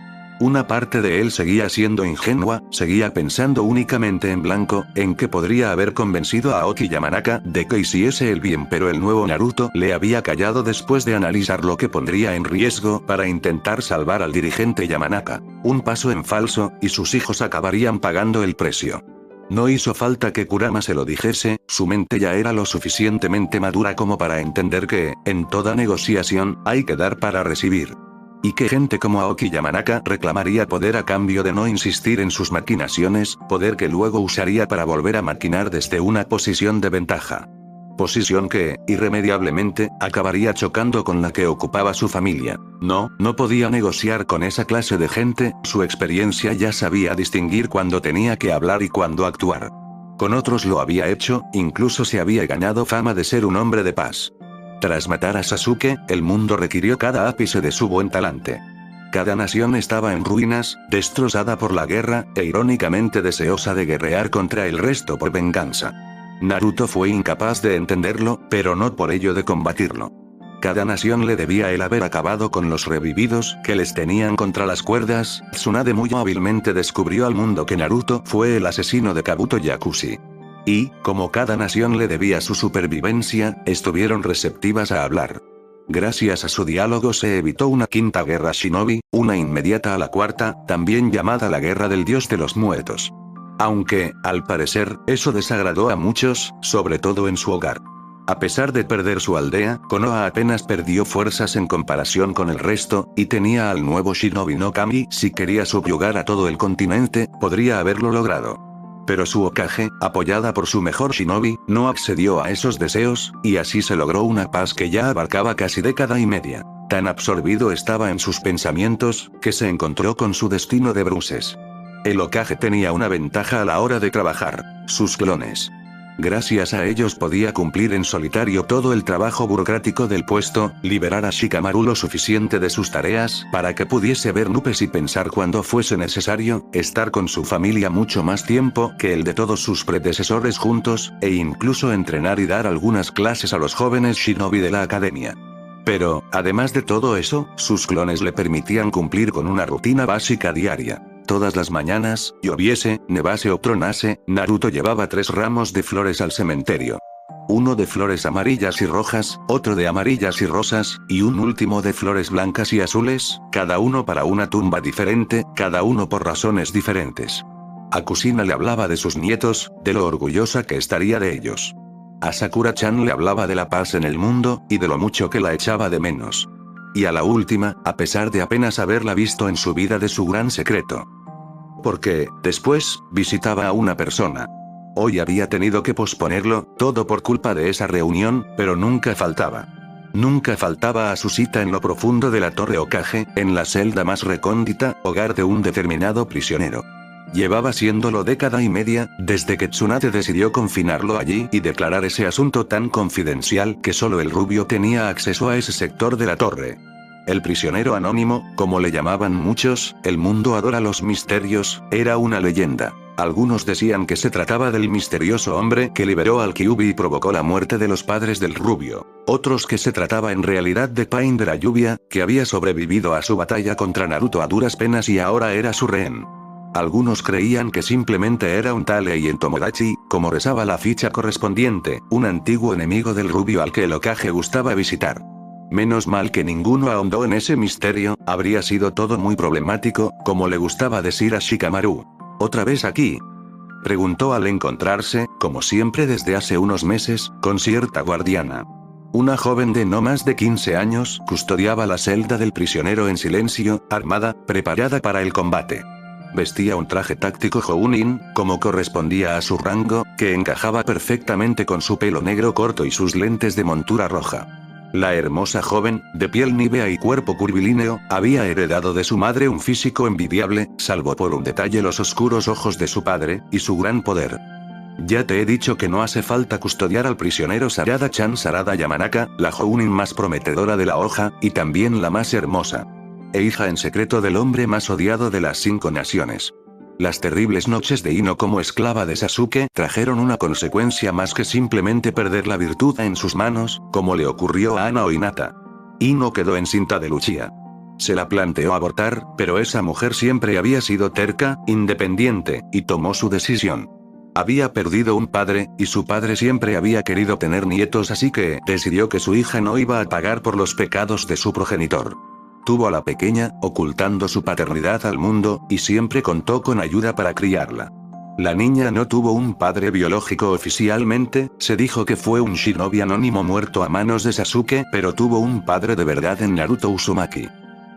Una parte de él seguía siendo ingenua, seguía pensando únicamente en blanco, en que podría haber convencido a Aoki Yamanaka de que hiciese el bien, pero el nuevo Naruto le había callado después de analizar lo que pondría en riesgo para intentar salvar al dirigente Yamanaka. Un paso en falso, y sus hijos acabarían pagando el precio. No hizo falta que Kurama se lo dijese, su mente ya era lo suficientemente madura como para entender que, en toda negociación, hay que dar para recibir. Y que gente como Aoki Yamanaka reclamaría poder a cambio de no insistir en sus maquinaciones, poder que luego usaría para volver a maquinar desde una posición de ventaja. Posición que, irremediablemente, acabaría chocando con la que ocupaba su familia. No podía negociar con esa clase de gente. Su experiencia ya sabía distinguir cuando tenía que hablar y cuando actuar. Con otros lo había hecho, incluso se había ganado fama de ser un hombre de paz. Tras matar a Sasuke, el mundo requirió cada ápice de su buen talante. Cada nación estaba en ruinas, destrozada por la guerra, e irónicamente deseosa de guerrear contra el resto por venganza. Naruto fue incapaz de entenderlo, pero no por ello de combatirlo. Cada nación le debía el haber acabado con los revividos que les tenían contra las cuerdas. Tsunade muy hábilmente descubrió al mundo que Naruto fue el asesino de Kabuto Yakushi. Y, como cada nación le debía su supervivencia, estuvieron receptivas a hablar. Gracias a su diálogo se evitó una quinta guerra shinobi, una inmediata a la cuarta, también llamada la Guerra del Dios de los Muertos. Aunque, al parecer, eso desagradó a muchos, sobre todo en su hogar. A pesar de perder su aldea, Konoha apenas perdió fuerzas en comparación con el resto, y tenía al nuevo Shinobi no Kami. Si quería subyugar a todo el continente, podría haberlo logrado. Pero su Hokage, apoyada por su mejor shinobi, no accedió a esos deseos, y así se logró una paz que ya abarcaba casi década y media. Tan absorbido estaba en sus pensamientos, que se encontró con su destino de bruces. El Hokage tenía una ventaja a la hora de trabajar: sus clones. Gracias a ellos podía cumplir en solitario todo el trabajo burocrático del puesto, liberar a Shikamaru lo suficiente de sus tareas para que pudiese ver nubes y pensar cuando fuese necesario, estar con su familia mucho más tiempo que el de todos sus predecesores juntos, e incluso entrenar y dar algunas clases a los jóvenes shinobi de la academia. Pero, además de todo eso, sus clones le permitían cumplir con una rutina básica diaria. Todas las mañanas, lloviese, nevase o tronase, Naruto llevaba 3 ramos de flores al cementerio. Uno de flores amarillas y rojas, otro de amarillas y rosas, y un último de flores blancas y azules, cada uno para una tumba diferente, cada uno por razones diferentes. A Kusina le hablaba de sus nietos, de lo orgullosa que estaría de ellos. A Sakura-chan le hablaba de la paz en el mundo, y de lo mucho que la echaba de menos. Y a la última, a pesar de apenas haberla visto en su vida, de su gran secreto. Porque, después, visitaba a una persona. Hoy había tenido que posponerlo, todo por culpa de esa reunión, pero nunca faltaba. Nunca faltaba a su cita en lo profundo de la Torre Hokage, en la celda más recóndita, hogar de un determinado prisionero. Llevaba siéndolo década y media, desde que Tsunade decidió confinarlo allí y declarar ese asunto tan confidencial que solo el rubio tenía acceso a ese sector de la torre. El prisionero anónimo, como le llamaban muchos, el mundo adora los misterios, era una leyenda. Algunos decían que se trataba del misterioso hombre que liberó al Kyuubi y provocó la muerte de los padres del rubio. Otros que se trataba en realidad de Pain de la lluvia, que había sobrevivido a su batalla contra Naruto a duras penas y ahora era su rehén. Algunos creían que simplemente era un tal Eien Tomodachi, como rezaba la ficha correspondiente, un antiguo enemigo del rubio al que el Hokage gustaba visitar. Menos mal que ninguno ahondó en ese misterio, habría sido todo muy problemático, como le gustaba decir a Shikamaru. ¿Otra vez aquí?, preguntó al encontrarse, como siempre desde hace unos meses, con cierta guardiana. Una joven de no más de 15 años custodiaba la celda del prisionero en silencio, armada, preparada para el combate. Vestía un traje táctico Jounin, como correspondía a su rango, que encajaba perfectamente con su pelo negro corto y sus lentes de montura roja. La hermosa joven, de piel nívea y cuerpo curvilíneo, había heredado de su madre un físico envidiable, salvo por un detalle los oscuros ojos de su padre, y su gran poder. Ya te he dicho que no hace falta custodiar al prisionero Sarada-chan Sarada Yamanaka, la Jounin más prometedora de la hoja, y también la más hermosa. E hija en secreto del hombre más odiado de las 5 naciones. Las terribles noches de Ino como esclava de Sasuke trajeron una consecuencia más que simplemente perder la virtud en sus manos, como le ocurrió a Ana o Hinata. Ino quedó encinta de Luchia. Se la planteó abortar, pero esa mujer siempre había sido terca, independiente, y tomó su decisión. Había perdido un padre, y su padre siempre había querido tener nietos, así que decidió que su hija no iba a pagar por los pecados de su progenitor. Tuvo a la pequeña, ocultando su paternidad al mundo, y siempre contó con ayuda para criarla. La niña no tuvo un padre biológico oficialmente, se dijo que fue un shinobi anónimo muerto a manos de Sasuke, pero tuvo un padre de verdad en Naruto Uzumaki.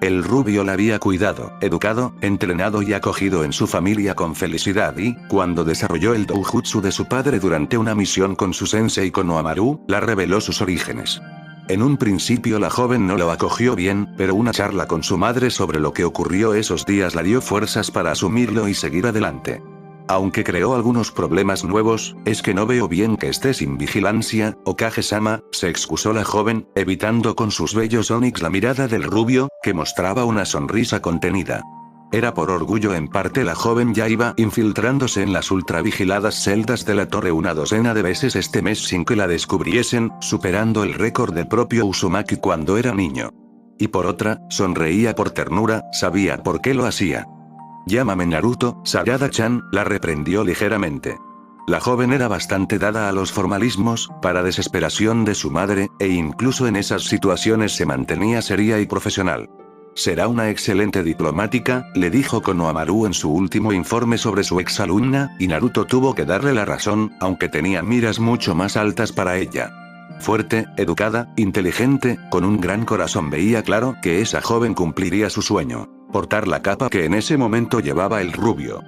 El rubio la había cuidado, educado, entrenado y acogido en su familia con felicidad y, cuando desarrolló el doujutsu de su padre durante una misión con su sensei Konohamaru, la reveló sus orígenes. En un principio la joven no lo acogió bien, pero una charla con su madre sobre lo que ocurrió esos días la dio fuerzas para asumirlo y seguir adelante. Aunque creó algunos problemas nuevos, es que no veo bien que esté sin vigilancia, Hokage-sama, se excusó la joven, evitando con sus bellos onix la mirada del rubio, que mostraba una sonrisa contenida. Era por orgullo en parte. La joven ya iba infiltrándose en las ultravigiladas celdas de la torre una docena de veces este mes sin que la descubriesen, superando el récord del propio Uzumaki cuando era niño. Y por otra, sonreía por ternura, sabía por qué lo hacía. Llámame Naruto, Sarada-chan, la reprendió ligeramente. La joven era bastante dada a los formalismos, para desesperación de su madre, e incluso en esas situaciones se mantenía seria y profesional. Será una excelente diplomática, le dijo Konohamaru en su último informe sobre su exalumna, y Naruto tuvo que darle la razón, aunque tenía miras mucho más altas para ella. Fuerte, educada, inteligente, con un gran corazón, veía claro que esa joven cumpliría su sueño, portar la capa que en ese momento llevaba el rubio.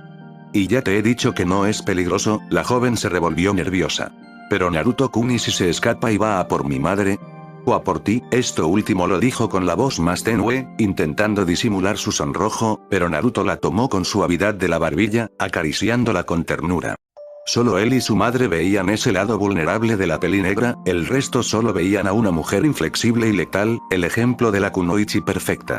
Y ya te he dicho que no es peligroso, la joven se revolvió nerviosa. Pero Naruto-kun, ¿y si se escapa y va a por mi madre? O a por ti, esto último lo dijo con la voz más tenue, intentando disimular su sonrojo, pero Naruto la tomó con suavidad de la barbilla, acariciándola con ternura. Solo él y su madre veían ese lado vulnerable de la peli negra, el resto solo veían a una mujer inflexible y letal, el ejemplo de la kunoichi perfecta.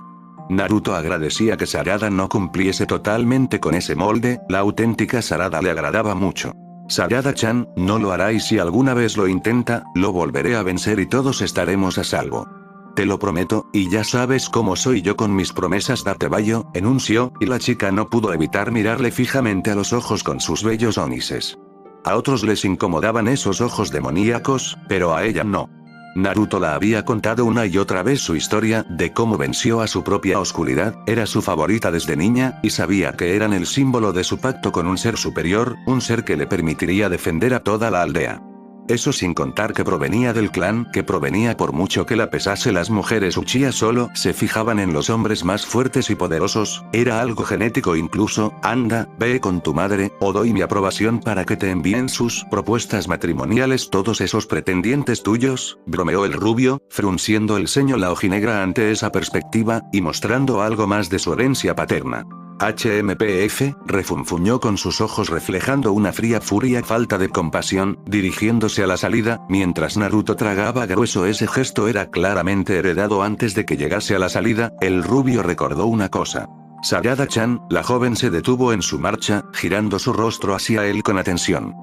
Naruto agradecía que Sarada no cumpliese totalmente con ese molde, la auténtica Sarada le agradaba mucho. Sarada-chan, no lo hará, y si alguna vez lo intenta, lo volveré a vencer y todos estaremos a salvo. Te lo prometo, y ya sabes cómo soy yo con mis promesas, Datebayo, enunció, y la chica no pudo evitar mirarle fijamente a los ojos con sus bellos onises. A otros les incomodaban esos ojos demoníacos, pero a ella no. Naruto la había contado una y otra vez su historia, de cómo venció a su propia oscuridad, era su favorita desde niña, y sabía que eran el símbolo de su pacto con un ser superior, un ser que le permitiría defender a toda la aldea. Eso sin contar que provenía del clan, que provenía por mucho que la pesase las mujeres Uchiha solo se fijaban en los hombres más fuertes y poderosos, era algo genético incluso. Anda, ve con tu madre, o doy mi aprobación para que te envíen sus propuestas matrimoniales todos esos pretendientes tuyos, bromeó el rubio, frunciendo el ceño la ojinegra ante esa perspectiva, y mostrando algo más de su herencia paterna. HMPF, refunfuñó con sus ojos reflejando una fría furia falta de compasión, dirigiéndose a la salida, mientras Naruto tragaba grueso. Ese gesto era claramente heredado antes de que llegase a la salida. El rubio recordó una cosa. Sarada-chan, la joven se detuvo en su marcha, girando su rostro hacia él con atención.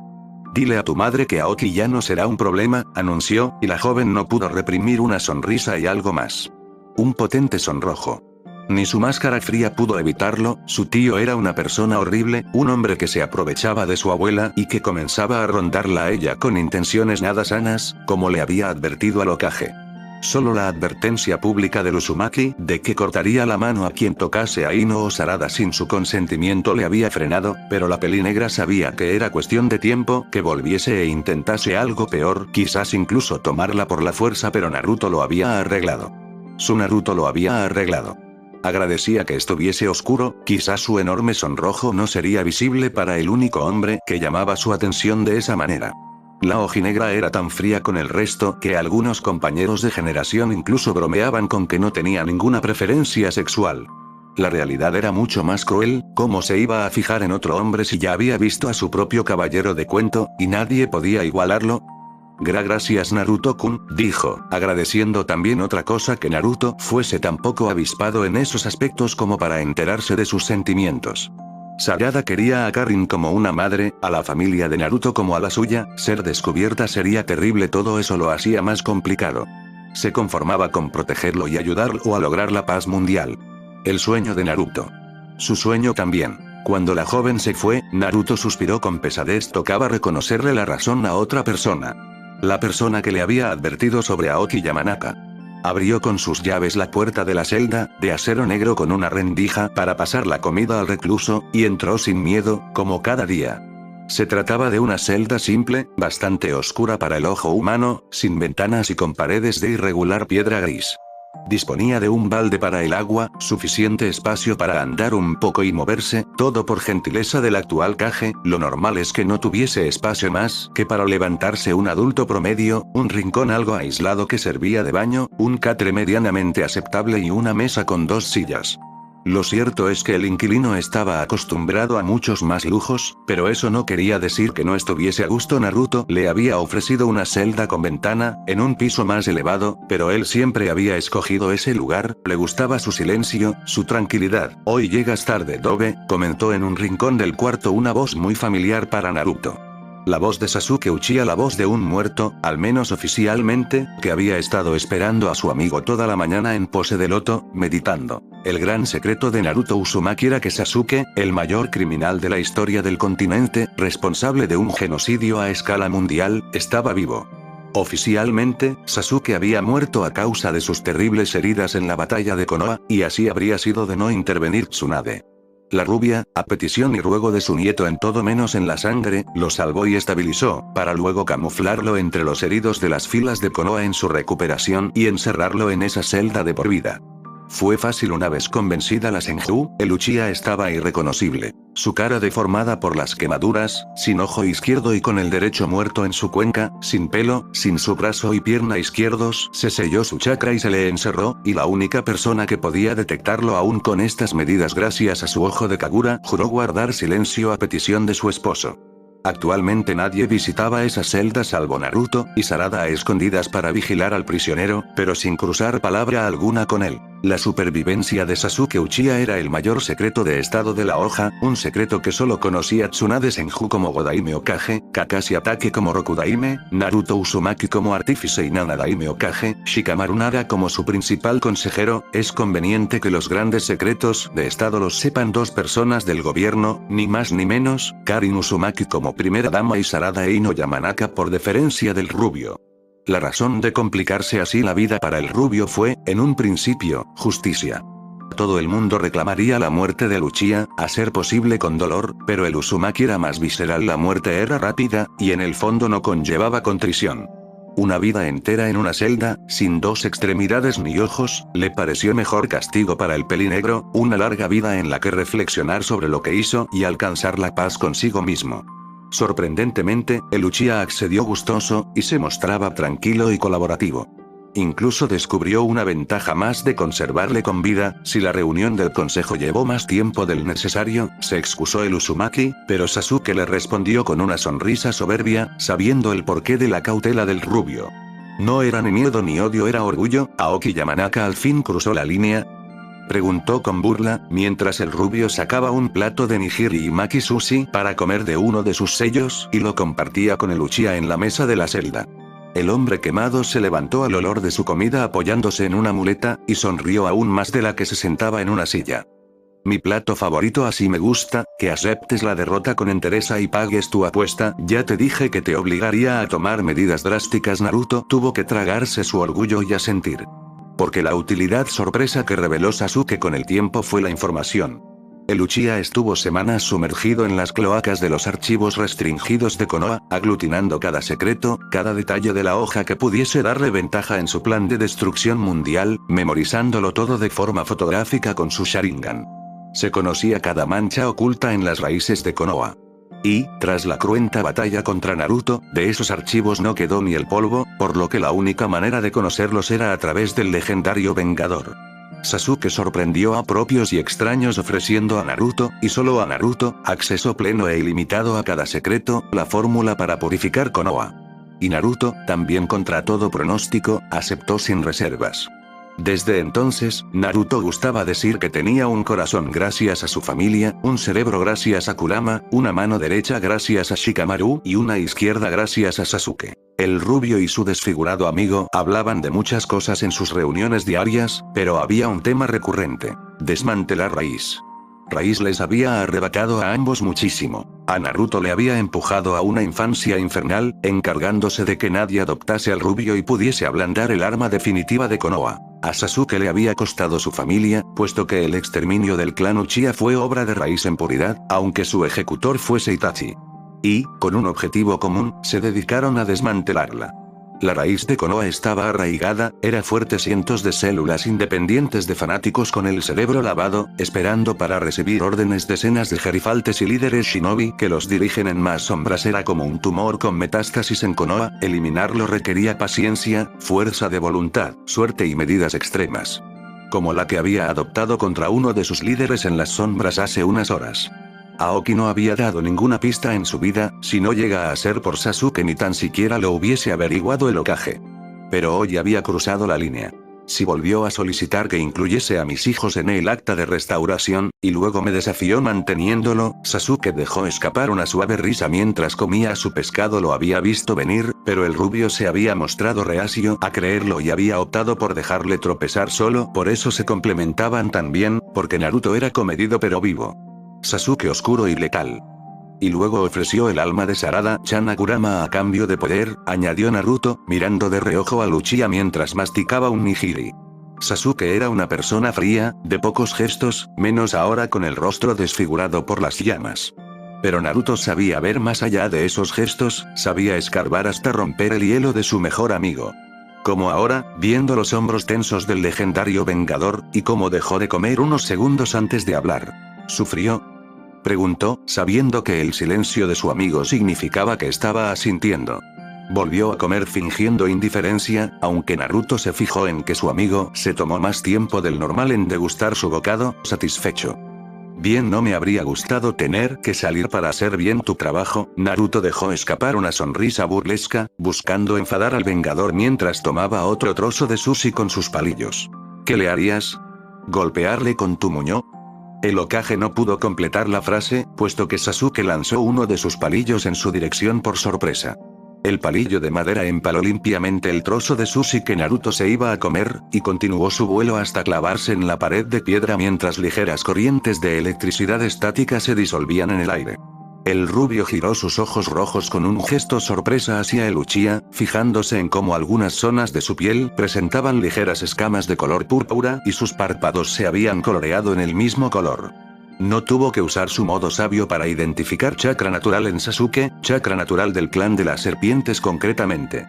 Dile a tu madre que Aoki ya no será un problema, anunció, y la joven no pudo reprimir una sonrisa y algo más. Un potente sonrojo. Ni su máscara fría pudo evitarlo, su tío era una persona horrible, un hombre que se aprovechaba de su abuela y que comenzaba a rondarla a ella con intenciones nada sanas, como le había advertido al Hokage. Solo la advertencia pública del Uzumaki, de que cortaría la mano a quien tocase a Ino o Sarada sin su consentimiento le había frenado, pero la pelinegra sabía que era cuestión de tiempo que volviese e intentase algo peor, quizás incluso tomarla por la fuerza, pero Naruto lo había arreglado. Su Naruto lo había arreglado. Agradecía que estuviese oscuro, quizás su enorme sonrojo no sería visible para el único hombre que llamaba su atención de esa manera. La ojinegra era tan fría con el resto que algunos compañeros de generación incluso bromeaban con que no tenía ninguna preferencia sexual. La realidad era mucho más cruel. ¿Cómo se iba a fijar en otro hombre si ya había visto a su propio caballero de cuento, y nadie podía igualarlo? Gracias Naruto-kun, dijo, agradeciendo también otra cosa que Naruto fuese tan poco avispado en esos aspectos como para enterarse de sus sentimientos. Sarada quería a Karin como una madre, a la familia de Naruto como a la suya, ser descubierta sería terrible, todo eso lo hacía más complicado. Se conformaba con protegerlo y ayudarlo a lograr la paz mundial. El sueño de Naruto. Su sueño también. Cuando la joven se fue, Naruto suspiró con pesadez, tocaba reconocerle la razón a otra persona. La persona que le había advertido sobre Aoki Yamanaka. Abrió con sus llaves la puerta de la celda, de acero negro con una rendija para pasar la comida al recluso, y entró sin miedo, como cada día. Se trataba de una celda simple, bastante oscura para el ojo humano, sin ventanas y con paredes de irregular piedra gris. Disponía de un balde para el agua, suficiente espacio para andar un poco y moverse, todo por gentileza del actual Kage. Lo normal es que no tuviese espacio más que para levantarse un adulto promedio, un rincón algo aislado que servía de baño, un catre medianamente aceptable y una mesa con 2 sillas. Lo cierto es que el inquilino estaba acostumbrado a muchos más lujos, pero eso no quería decir que no estuviese a gusto. Naruto le había ofrecido una celda con ventana, en un piso más elevado, pero él siempre había escogido ese lugar, le gustaba su silencio, su tranquilidad. Hoy llegas tarde, Dobe, comentó en un rincón del cuarto una voz muy familiar para Naruto. La voz de Sasuke Uchiha, la voz de un muerto, al menos oficialmente, que había estado esperando a su amigo toda la mañana en pose de loto, meditando. El gran secreto de Naruto Uzumaki era que Sasuke, el mayor criminal de la historia del continente, responsable de un genocidio a escala mundial, estaba vivo. Oficialmente, Sasuke había muerto a causa de sus terribles heridas en la batalla de Konoha, y así habría sido de no intervenir Tsunade. La rubia, a petición y ruego de su nieto en todo menos en la sangre, lo salvó y estabilizó, para luego camuflarlo entre los heridos de las filas de Konoha en su recuperación y encerrarlo en esa celda de por vida. Fue fácil una vez convencida la Senju, el Uchiha estaba irreconocible. Su cara deformada por las quemaduras, sin ojo izquierdo y con el derecho muerto en su cuenca, sin pelo, sin su brazo y pierna izquierdos, se selló su chakra y se le encerró, y la única persona que podía detectarlo aún con estas medidas gracias a su ojo de Kagura, juró guardar silencio a petición de su esposo. Actualmente nadie visitaba esa celda salvo Naruto y Sarada a escondidas para vigilar al prisionero, pero sin cruzar palabra alguna con él. La supervivencia de Sasuke Uchiha era el mayor secreto de estado de la hoja, un secreto que solo conocía Tsunade Senju como Godaime Hokage, Kakashi Hatake como Rokudaime, Naruto Uzumaki como artífice y Nanadaime Hokage, Shikamaru Naga como su principal consejero. Es conveniente que los grandes secretos de estado los sepan dos personas del gobierno, ni más ni menos, Karin Uzumaki como primera dama y Sarada Eino Yamanaka por deferencia del rubio. La razón de complicarse así la vida para el rubio fue, en un principio, justicia. Todo el mundo reclamaría la muerte de Uchiha, a ser posible con dolor, pero el Uzumaki era más visceral, la muerte era rápida, y en el fondo no conllevaba contrición. Una vida entera en una celda, sin dos extremidades ni ojos, le pareció mejor castigo para el pelinegro, una larga vida en la que reflexionar sobre lo que hizo y alcanzar la paz consigo mismo. Sorprendentemente, el Uchiha accedió gustoso, y se mostraba tranquilo y colaborativo. Incluso descubrió una ventaja más de conservarle con vida. Si la reunión del consejo llevó más tiempo del necesario, se excusó el Uzumaki, pero Sasuke le respondió con una sonrisa soberbia, sabiendo el porqué de la cautela del rubio. No era ni miedo ni odio, era orgullo. ¿Aoki Yamanaka al fin cruzó la línea?, preguntó con burla, mientras el rubio sacaba un plato de nigiri y maki sushi para comer de uno de sus sellos y lo compartía con el Uchiha en la mesa de la celda. El hombre quemado se levantó al olor de su comida apoyándose en una muleta, y sonrió aún más de la que se sentaba en una silla. Mi plato favorito, así me gusta, que aceptes la derrota con entereza y pagues tu apuesta. Ya te dije que te obligaría a tomar medidas drásticas. Naruto tuvo que tragarse su orgullo y asentir. Porque la utilidad sorpresa que reveló Sasuke con el tiempo fue la información. El Uchiha estuvo semanas sumergido en las cloacas de los archivos restringidos de Konoha, aglutinando cada secreto, cada detalle de la hoja que pudiese darle ventaja en su plan de destrucción mundial, memorizándolo todo de forma fotográfica con su Sharingan. Se conocía cada mancha oculta en las raíces de Konoha. Y, tras la cruenta batalla contra Naruto, de esos archivos no quedó ni el polvo, por lo que la única manera de conocerlos era a través del legendario Vengador. Sasuke sorprendió a propios y extraños ofreciendo a Naruto, y solo a Naruto, acceso pleno e ilimitado a cada secreto, la fórmula para purificar Konoha. Y Naruto, también contra todo pronóstico, aceptó sin reservas. Desde entonces, Naruto gustaba decir que tenía un corazón gracias a su familia, un cerebro gracias a Kurama, una mano derecha gracias a Shikamaru y una izquierda gracias a Sasuke. El rubio y su desfigurado amigo hablaban de muchas cosas en sus reuniones diarias, pero había un tema recurrente: desmantelar Raíz. Raíz les había arrebatado a ambos muchísimo. A Naruto le había empujado a una infancia infernal, encargándose de que nadie adoptase al rubio y pudiese ablandar el arma definitiva de Konoha. A Sasuke le había costado su familia, puesto que el exterminio del clan Uchiha fue obra de Raíz en puridad, aunque su ejecutor fuese Itachi. Y, con un objetivo común, se dedicaron a desmantelarla. La raíz de Konoha estaba arraigada, era fuerte, cientos de células independientes de fanáticos con el cerebro lavado, esperando para recibir órdenes. Decenas de gerifaltes y líderes shinobi que los dirigen en más sombras. Era como un tumor con metástasis en Konoha, eliminarlo requería paciencia, fuerza de voluntad, suerte y medidas extremas. Como la que había adoptado contra uno de sus líderes en las sombras hace unas horas. Aoki no había dado ninguna pista en su vida, si no llega a ser por Sasuke ni tan siquiera lo hubiese averiguado el Hokage. Pero hoy había cruzado la línea. Si volvió a solicitar que incluyese a mis hijos en el acta de restauración, y luego me desafió manteniéndolo, Sasuke dejó escapar una suave risa mientras comía su pescado. Lo había visto venir, pero el rubio se había mostrado reacio a creerlo y había optado por dejarle tropezar solo. Por eso se complementaban tan bien, porque Naruto era comedido pero vivo. Sasuke oscuro y letal. Y luego ofreció el alma de Sarada-chan a Kurama a cambio de poder, añadió Naruto, mirando de reojo a Uchiha mientras masticaba un nigiri. Sasuke era una persona fría, de pocos gestos, menos ahora con el rostro desfigurado por las llamas. Pero Naruto sabía ver más allá de esos gestos, sabía escarbar hasta romper el hielo de su mejor amigo. Como ahora, viendo los hombros tensos del legendario Vengador, y cómo dejó de comer unos segundos antes de hablar. ¿Sufrió?, preguntó, sabiendo que el silencio de su amigo significaba que estaba asintiendo. Volvió a comer fingiendo indiferencia, aunque Naruto se fijó en que su amigo se tomó más tiempo del normal en degustar su bocado, satisfecho. Bien, no me habría gustado tener que salir para hacer bien tu trabajo. Naruto dejó escapar una sonrisa burlesca, buscando enfadar al Vengador mientras tomaba otro trozo de sushi con sus palillos. ¿Qué le harías? ¿Golpearle con tu muño? El Hokage no pudo completar la frase, puesto que Sasuke lanzó uno de sus palillos en su dirección por sorpresa. El palillo de madera empaló limpiamente el trozo de sushi que Naruto se iba a comer, y continuó su vuelo hasta clavarse en la pared de piedra mientras ligeras corrientes de electricidad estática se disolvían en el aire. El rubio giró sus ojos rojos con un gesto sorpresa hacia el Uchiha, fijándose en cómo algunas zonas de su piel presentaban ligeras escamas de color púrpura y sus párpados se habían coloreado en el mismo color. No tuvo que usar su modo sabio para identificar chakra natural en Sasuke, chakra natural del clan de las serpientes concretamente.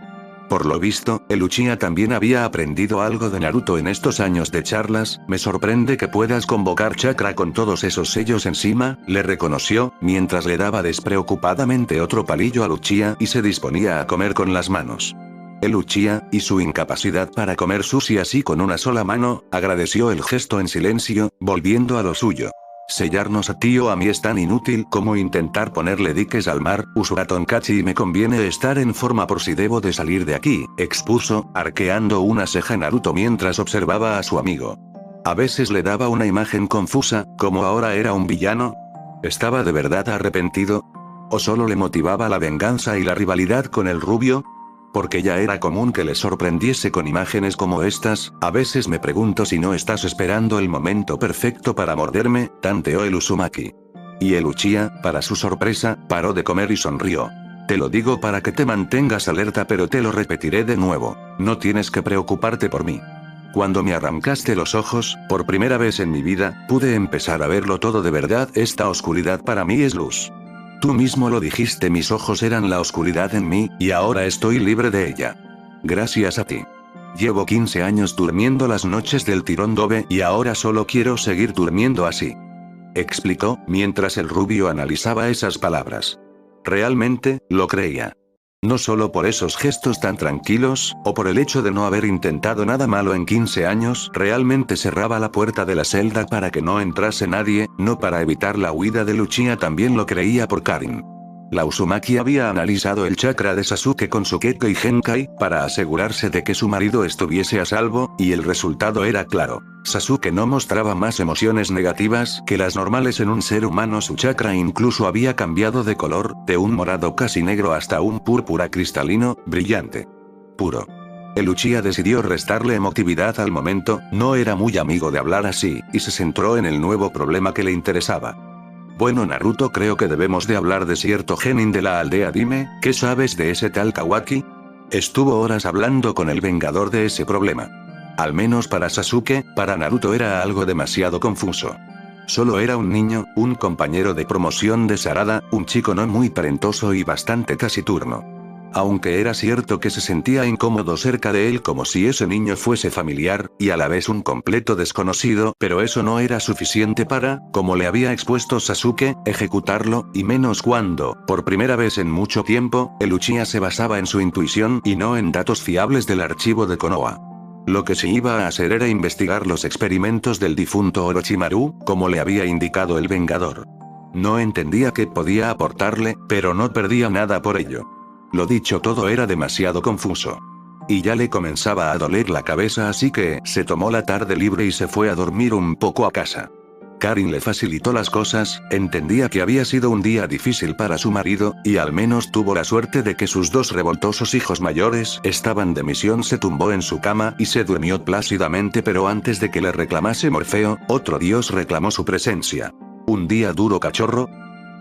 Por lo visto, el Uchiha también había aprendido algo de Naruto en estos años de charlas. Me sorprende que puedas convocar chakra con todos esos sellos encima, le reconoció, mientras le daba despreocupadamente otro palillo al Uchiha y se disponía a comer con las manos. El Uchiha, y su incapacidad para comer sushi así con una sola mano, agradeció el gesto en silencio, volviendo a lo suyo. Sellarnos a ti o a mí es tan inútil como intentar ponerle diques al mar, Uzumaki Tonkachi, y me conviene estar en forma por si debo de salir de aquí, expuso, arqueando una ceja Naruto mientras observaba a su amigo. A veces le daba una imagen confusa, como ahora era un villano. ¿Estaba de verdad arrepentido? ¿O solo le motivaba la venganza y la rivalidad con el rubio? Porque ya era común que le sorprendiese con imágenes como estas. A veces me pregunto si no estás esperando el momento perfecto para morderme, tanteó el Uzumaki. Y el Uchiha, para su sorpresa, paró de comer y sonrió. Te lo digo para que te mantengas alerta, pero te lo repetiré de nuevo. No tienes que preocuparte por mí. Cuando me arrancaste los ojos, por primera vez en mi vida, pude empezar a verlo todo de verdad. Esta oscuridad para mí es luz. Tú mismo lo dijiste, mis ojos eran la oscuridad en mí, y ahora estoy libre de ella. Gracias a ti. Llevo 15 años durmiendo las noches del tirón dobe y ahora solo quiero seguir durmiendo así. Explicó, mientras el rubio analizaba esas palabras. Realmente, lo creía. No solo por esos gestos tan tranquilos, o por el hecho de no haber intentado nada malo en 15 años, realmente cerraba la puerta de la celda para que no entrase nadie, no para evitar la huida de Uchiha, también lo creía por Karin. La Uzumaki había analizado el chakra de Sasuke con su Gekko y Genkai, para asegurarse de que su marido estuviese a salvo, y el resultado era claro. Sasuke no mostraba más emociones negativas que las normales en un ser humano. Su chakra incluso había cambiado de color, de un morado casi negro hasta un púrpura cristalino, brillante. Puro. El Uchiha decidió restarle emotividad al momento, no era muy amigo de hablar así, y se centró en el nuevo problema que le interesaba. Bueno, Naruto, creo que debemos de hablar de cierto genin de la aldea. Dime, ¿qué sabes de ese tal Kawaki? Estuvo horas hablando con el vengador de ese problema. Al menos para Sasuke, para Naruto era algo demasiado confuso. Solo era un niño, un compañero de promoción de Sarada, un chico no muy talentoso y bastante taciturno. Aunque era cierto que se sentía incómodo cerca de él, como si ese niño fuese familiar, y a la vez un completo desconocido, pero eso no era suficiente para, como le había expuesto Sasuke, ejecutarlo, y menos cuando, por primera vez en mucho tiempo, el Uchiha se basaba en su intuición y no en datos fiables del archivo de Konoha. Lo que sí iba a hacer era investigar los experimentos del difunto Orochimaru, como le había indicado el Vengador. No entendía qué podía aportarle, pero no perdía nada por ello. Lo dicho, todo era demasiado confuso. Y ya le comenzaba a doler la cabeza, así que se tomó la tarde libre y se fue a dormir un poco a casa. Karin le facilitó las cosas, entendía que había sido un día difícil para su marido, y al menos tuvo la suerte de que sus dos revoltosos hijos mayores estaban de misión. Se tumbó en su cama y se durmió plácidamente, pero antes de que le reclamase Morfeo, otro dios reclamó su presencia. ¿Un día duro, cachorro?,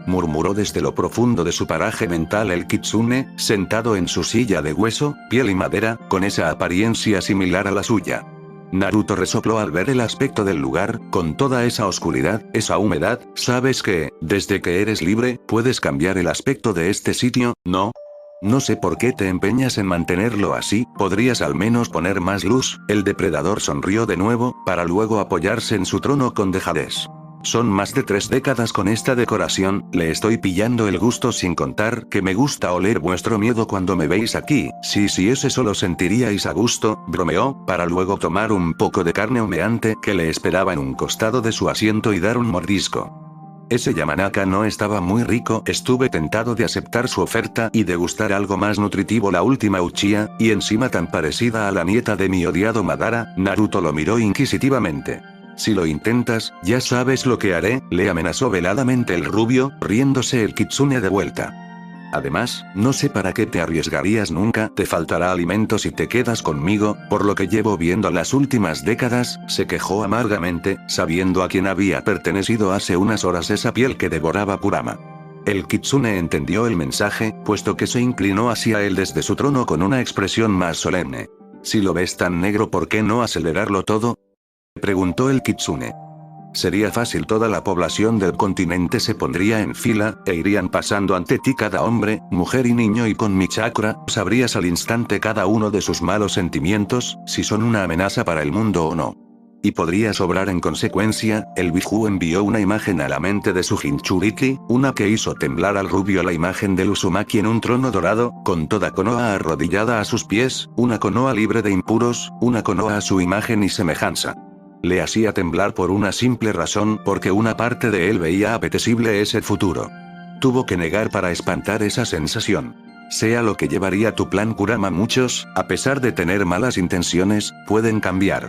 murmuró desde lo profundo de su paraje mental el Kitsune, sentado en su silla de hueso, piel y madera, con esa apariencia similar a la suya. Naruto resopló al ver el aspecto del lugar, con toda esa oscuridad, esa humedad. ¿Sabes que, desde que eres libre, puedes cambiar el aspecto de este sitio, no? No sé por qué te empeñas en mantenerlo así, podrías al menos poner más luz. El depredador sonrió de nuevo, para luego apoyarse en su trono con dejadez. Son más de 3 décadas con esta decoración, le estoy pillando el gusto, sin contar que me gusta oler vuestro miedo cuando me veis aquí. Sí, ese solo sentiríais a gusto, bromeó, para luego tomar un poco de carne humeante que le esperaba en un costado de su asiento y dar un mordisco. Ese Yamanaka no estaba muy rico. Estuve tentado de aceptar su oferta y degustar algo más nutritivo. La última Uchiha, y encima tan parecida a la nieta de mi odiado Madara. Naruto lo miró inquisitivamente. Si lo intentas, ya sabes lo que haré, le amenazó veladamente el rubio, riéndose el kitsune de vuelta. Además, no sé para qué te arriesgarías nunca, te faltará alimento si te quedas conmigo, por lo que llevo viendo las últimas décadas, se quejó amargamente, sabiendo a quién había pertenecido hace unas horas esa piel que devoraba Kurama. El kitsune entendió el mensaje, puesto que se inclinó hacia él desde su trono con una expresión más solemne. Si lo ves tan negro, ¿por qué no acelerarlo todo? Preguntó el kitsune. Sería fácil, toda la población del continente se pondría en fila, e irían pasando ante ti cada hombre, mujer y niño, y con mi chakra, sabrías al instante cada uno de sus malos sentimientos, si son una amenaza para el mundo o no. Y podrías obrar en consecuencia. El Biju envió una imagen a la mente de su Jinchuriki, una que hizo temblar al rubio, la imagen del Uzumaki en un trono dorado, con toda Konoha arrodillada a sus pies, una Konoha libre de impuros, una Konoha a su imagen y semejanza. Le hacía temblar por una simple razón, porque una parte de él veía apetecible ese futuro. Tuvo que negar para espantar esa sensación. Sea lo que llevaría tu plan, Kurama, muchos, a pesar de tener malas intenciones, pueden cambiar.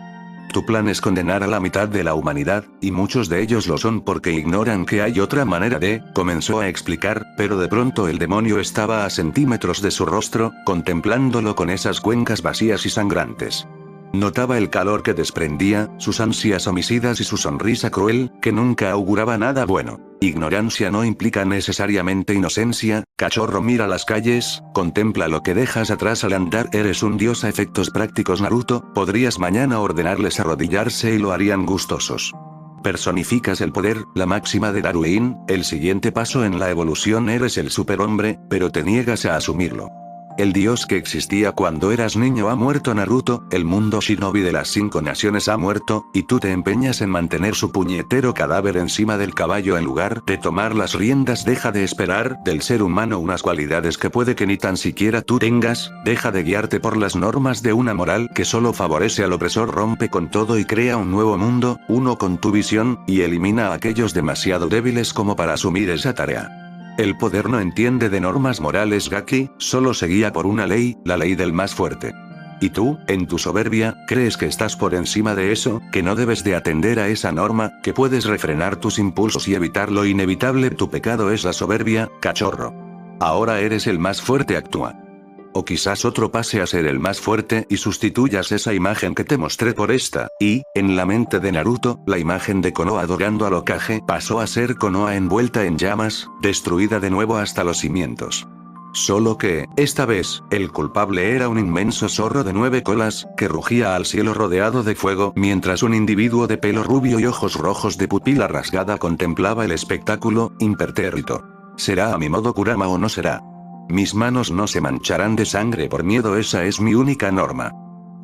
Tu plan es condenar a la mitad de la humanidad, y muchos de ellos lo son porque ignoran que hay otra manera de, comenzó a explicar, pero de pronto el demonio estaba a centímetros de su rostro, contemplándolo con esas cuencas vacías y sangrantes. Notaba el calor que desprendía, sus ansias homicidas y su sonrisa cruel, que nunca auguraba nada bueno. Ignorancia no implica necesariamente inocencia, cachorro, mira las calles, contempla lo que dejas atrás al andar, eres un dios a efectos prácticos, Naruto, podrías mañana ordenarles arrodillarse y lo harían gustosos. Personificas el poder, la máxima de Darwin, el siguiente paso en la evolución, eres el superhombre, pero te niegas a asumirlo. El dios que existía cuando eras niño ha muerto, Naruto, el mundo shinobi de las 5 naciones ha muerto, y tú te empeñas en mantener su puñetero cadáver encima del caballo en lugar de tomar las riendas. Deja de esperar del ser humano unas cualidades que puede que ni tan siquiera tú tengas, deja de guiarte por las normas de una moral que solo favorece al opresor, rompe con todo y crea un nuevo mundo, uno con tu visión, y elimina a aquellos demasiado débiles como para asumir esa tarea. El poder no entiende de normas morales, Gaki, solo se guía por una ley, la ley del más fuerte. Y tú, en tu soberbia, crees que estás por encima de eso, que no debes de atender a esa norma, que puedes refrenar tus impulsos y evitar lo inevitable. Tu pecado es la soberbia, cachorro. Ahora eres el más fuerte, actúa. O quizás otro pase a ser el más fuerte y sustituyas esa imagen que te mostré por esta, y, en la mente de Naruto, la imagen de Konoha adorando al Hokage pasó a ser Konoha envuelta en llamas, destruida de nuevo hasta los cimientos. Solo que, esta vez, el culpable era un inmenso zorro de 9 colas, que rugía al cielo rodeado de fuego, mientras un individuo de pelo rubio y ojos rojos de pupila rasgada contemplaba el espectáculo, impertérrito. ¿Será a mi modo, Kurama, o no será? Mis manos no se mancharán de sangre por miedo, esa es mi única norma.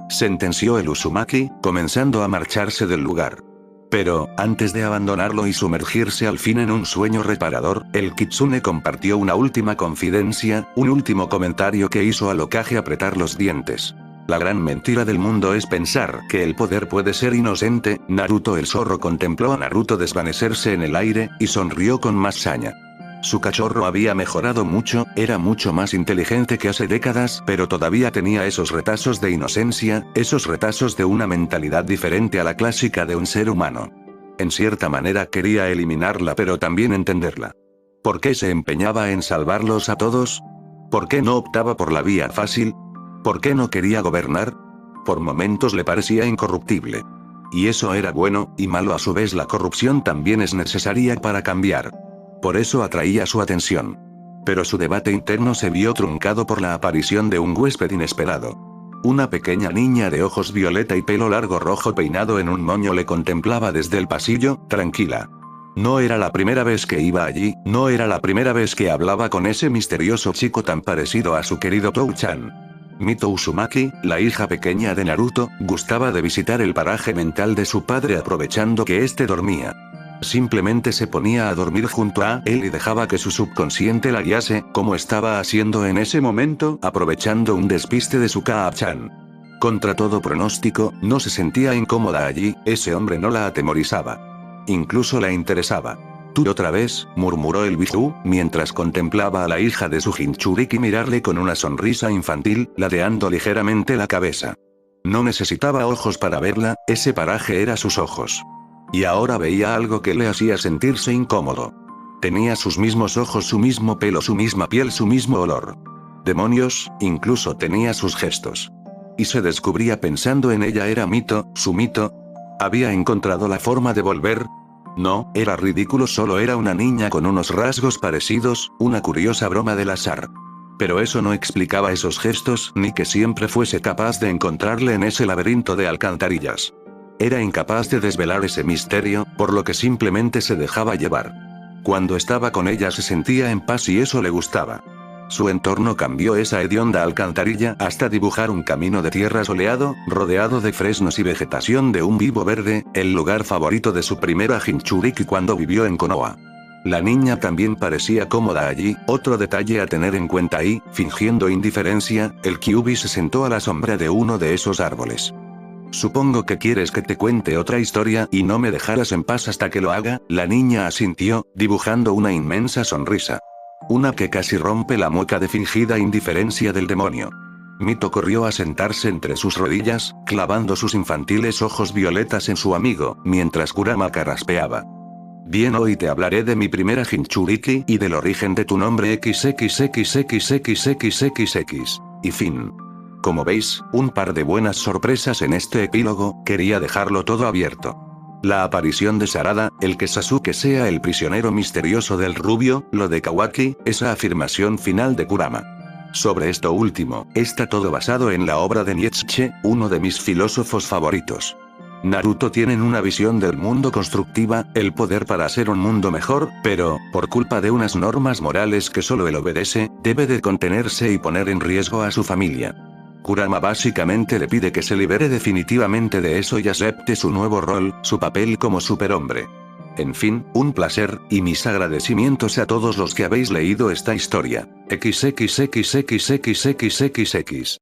Sentenció el Uzumaki, comenzando a marcharse del lugar. Pero, antes de abandonarlo y sumergirse al fin en un sueño reparador, el kitsune compartió una última confidencia, un último comentario que hizo al Hokage apretar los dientes. La gran mentira del mundo es pensar que el poder puede ser inocente. Naruto el zorro contempló a Naruto desvanecerse en el aire, y sonrió con más saña. Su cachorro había mejorado mucho, era mucho más inteligente que hace décadas, pero todavía tenía esos retazos de inocencia, esos retazos de una mentalidad diferente a la clásica de un ser humano. En cierta manera quería eliminarla, pero también entenderla. ¿Por qué se empeñaba en salvarlos a todos? ¿Por qué no optaba por la vía fácil? ¿Por qué no quería gobernar? Por momentos le parecía incorruptible. Y eso era bueno, y malo a su vez. La corrupción también es necesaria para cambiar. Por eso atraía su atención. Pero su debate interno se vio truncado por la aparición de un huésped inesperado. Una pequeña niña de ojos violeta y pelo largo rojo peinado en un moño le contemplaba desde el pasillo, tranquila. No era la primera vez que iba allí, no era la primera vez que hablaba con ese misterioso chico tan parecido a su querido Tou-chan. Mito Uzumaki, la hija pequeña de Naruto, gustaba de visitar el paraje mental de su padre aprovechando que éste dormía. Simplemente se ponía a dormir junto a él y dejaba que su subconsciente la guiase, como estaba haciendo en ese momento, aprovechando un despiste de su Kaa-chan. Contra todo pronóstico, no se sentía incómoda allí, ese hombre no la atemorizaba. Incluso la interesaba. «¿Tú otra vez?», murmuró el Biju, mientras contemplaba a la hija de su Jinchuriki mirarle con una sonrisa infantil, ladeando ligeramente la cabeza. No necesitaba ojos para verla, ese paraje era sus ojos. Y ahora veía algo que le hacía sentirse incómodo. Tenía sus mismos ojos, su mismo pelo, su misma piel, su mismo olor. Demonios, incluso tenía sus gestos. Y se descubría pensando en ella. ¿Era mito, su mito? ¿Había encontrado la forma de volver? No, era ridículo, solo era una niña con unos rasgos parecidos, una curiosa broma del azar. Pero eso no explicaba esos gestos, ni que siempre fuese capaz de encontrarle en ese laberinto de alcantarillas. Era incapaz de desvelar ese misterio, por lo que simplemente se dejaba llevar. Cuando estaba con ella se sentía en paz y eso le gustaba. Su entorno cambió esa hedionda alcantarilla hasta dibujar un camino de tierra soleado, rodeado de fresnos y vegetación de un vivo verde, el lugar favorito de su primera Jinchuriki cuando vivió en Konoha. La niña también parecía cómoda allí, otro detalle a tener en cuenta y, fingiendo indiferencia, el Kyuubi se sentó a la sombra de uno de esos árboles. Supongo que quieres que te cuente otra historia y no me dejarás en paz hasta que lo haga, la niña asintió, dibujando una inmensa sonrisa. Una que casi rompe la mueca de fingida indiferencia del demonio. Mito corrió a sentarse entre sus rodillas, clavando sus infantiles ojos violetas en su amigo, mientras Kurama carraspeaba. Bien, hoy te hablaré de mi primera Jinchuriki y del origen de tu nombre XXXXXXXX. Y fin. Como veis, un par de buenas sorpresas en este epílogo, quería dejarlo todo abierto. La aparición de Sarada, el que Sasuke sea el prisionero misterioso del rubio, lo de Kawaki, esa afirmación final de Kurama. Sobre esto último, está todo basado en la obra de Nietzsche, uno de mis filósofos favoritos. Naruto tienen una visión del mundo constructiva, el poder para hacer un mundo mejor, pero, por culpa de unas normas morales que solo él obedece, debe de contenerse y poner en riesgo a su familia. Kurama básicamente le pide que se libere definitivamente de eso y acepte su nuevo rol, su papel como superhombre. En fin, un placer, y mis agradecimientos a todos los que habéis leído esta historia. XXXXXXXX.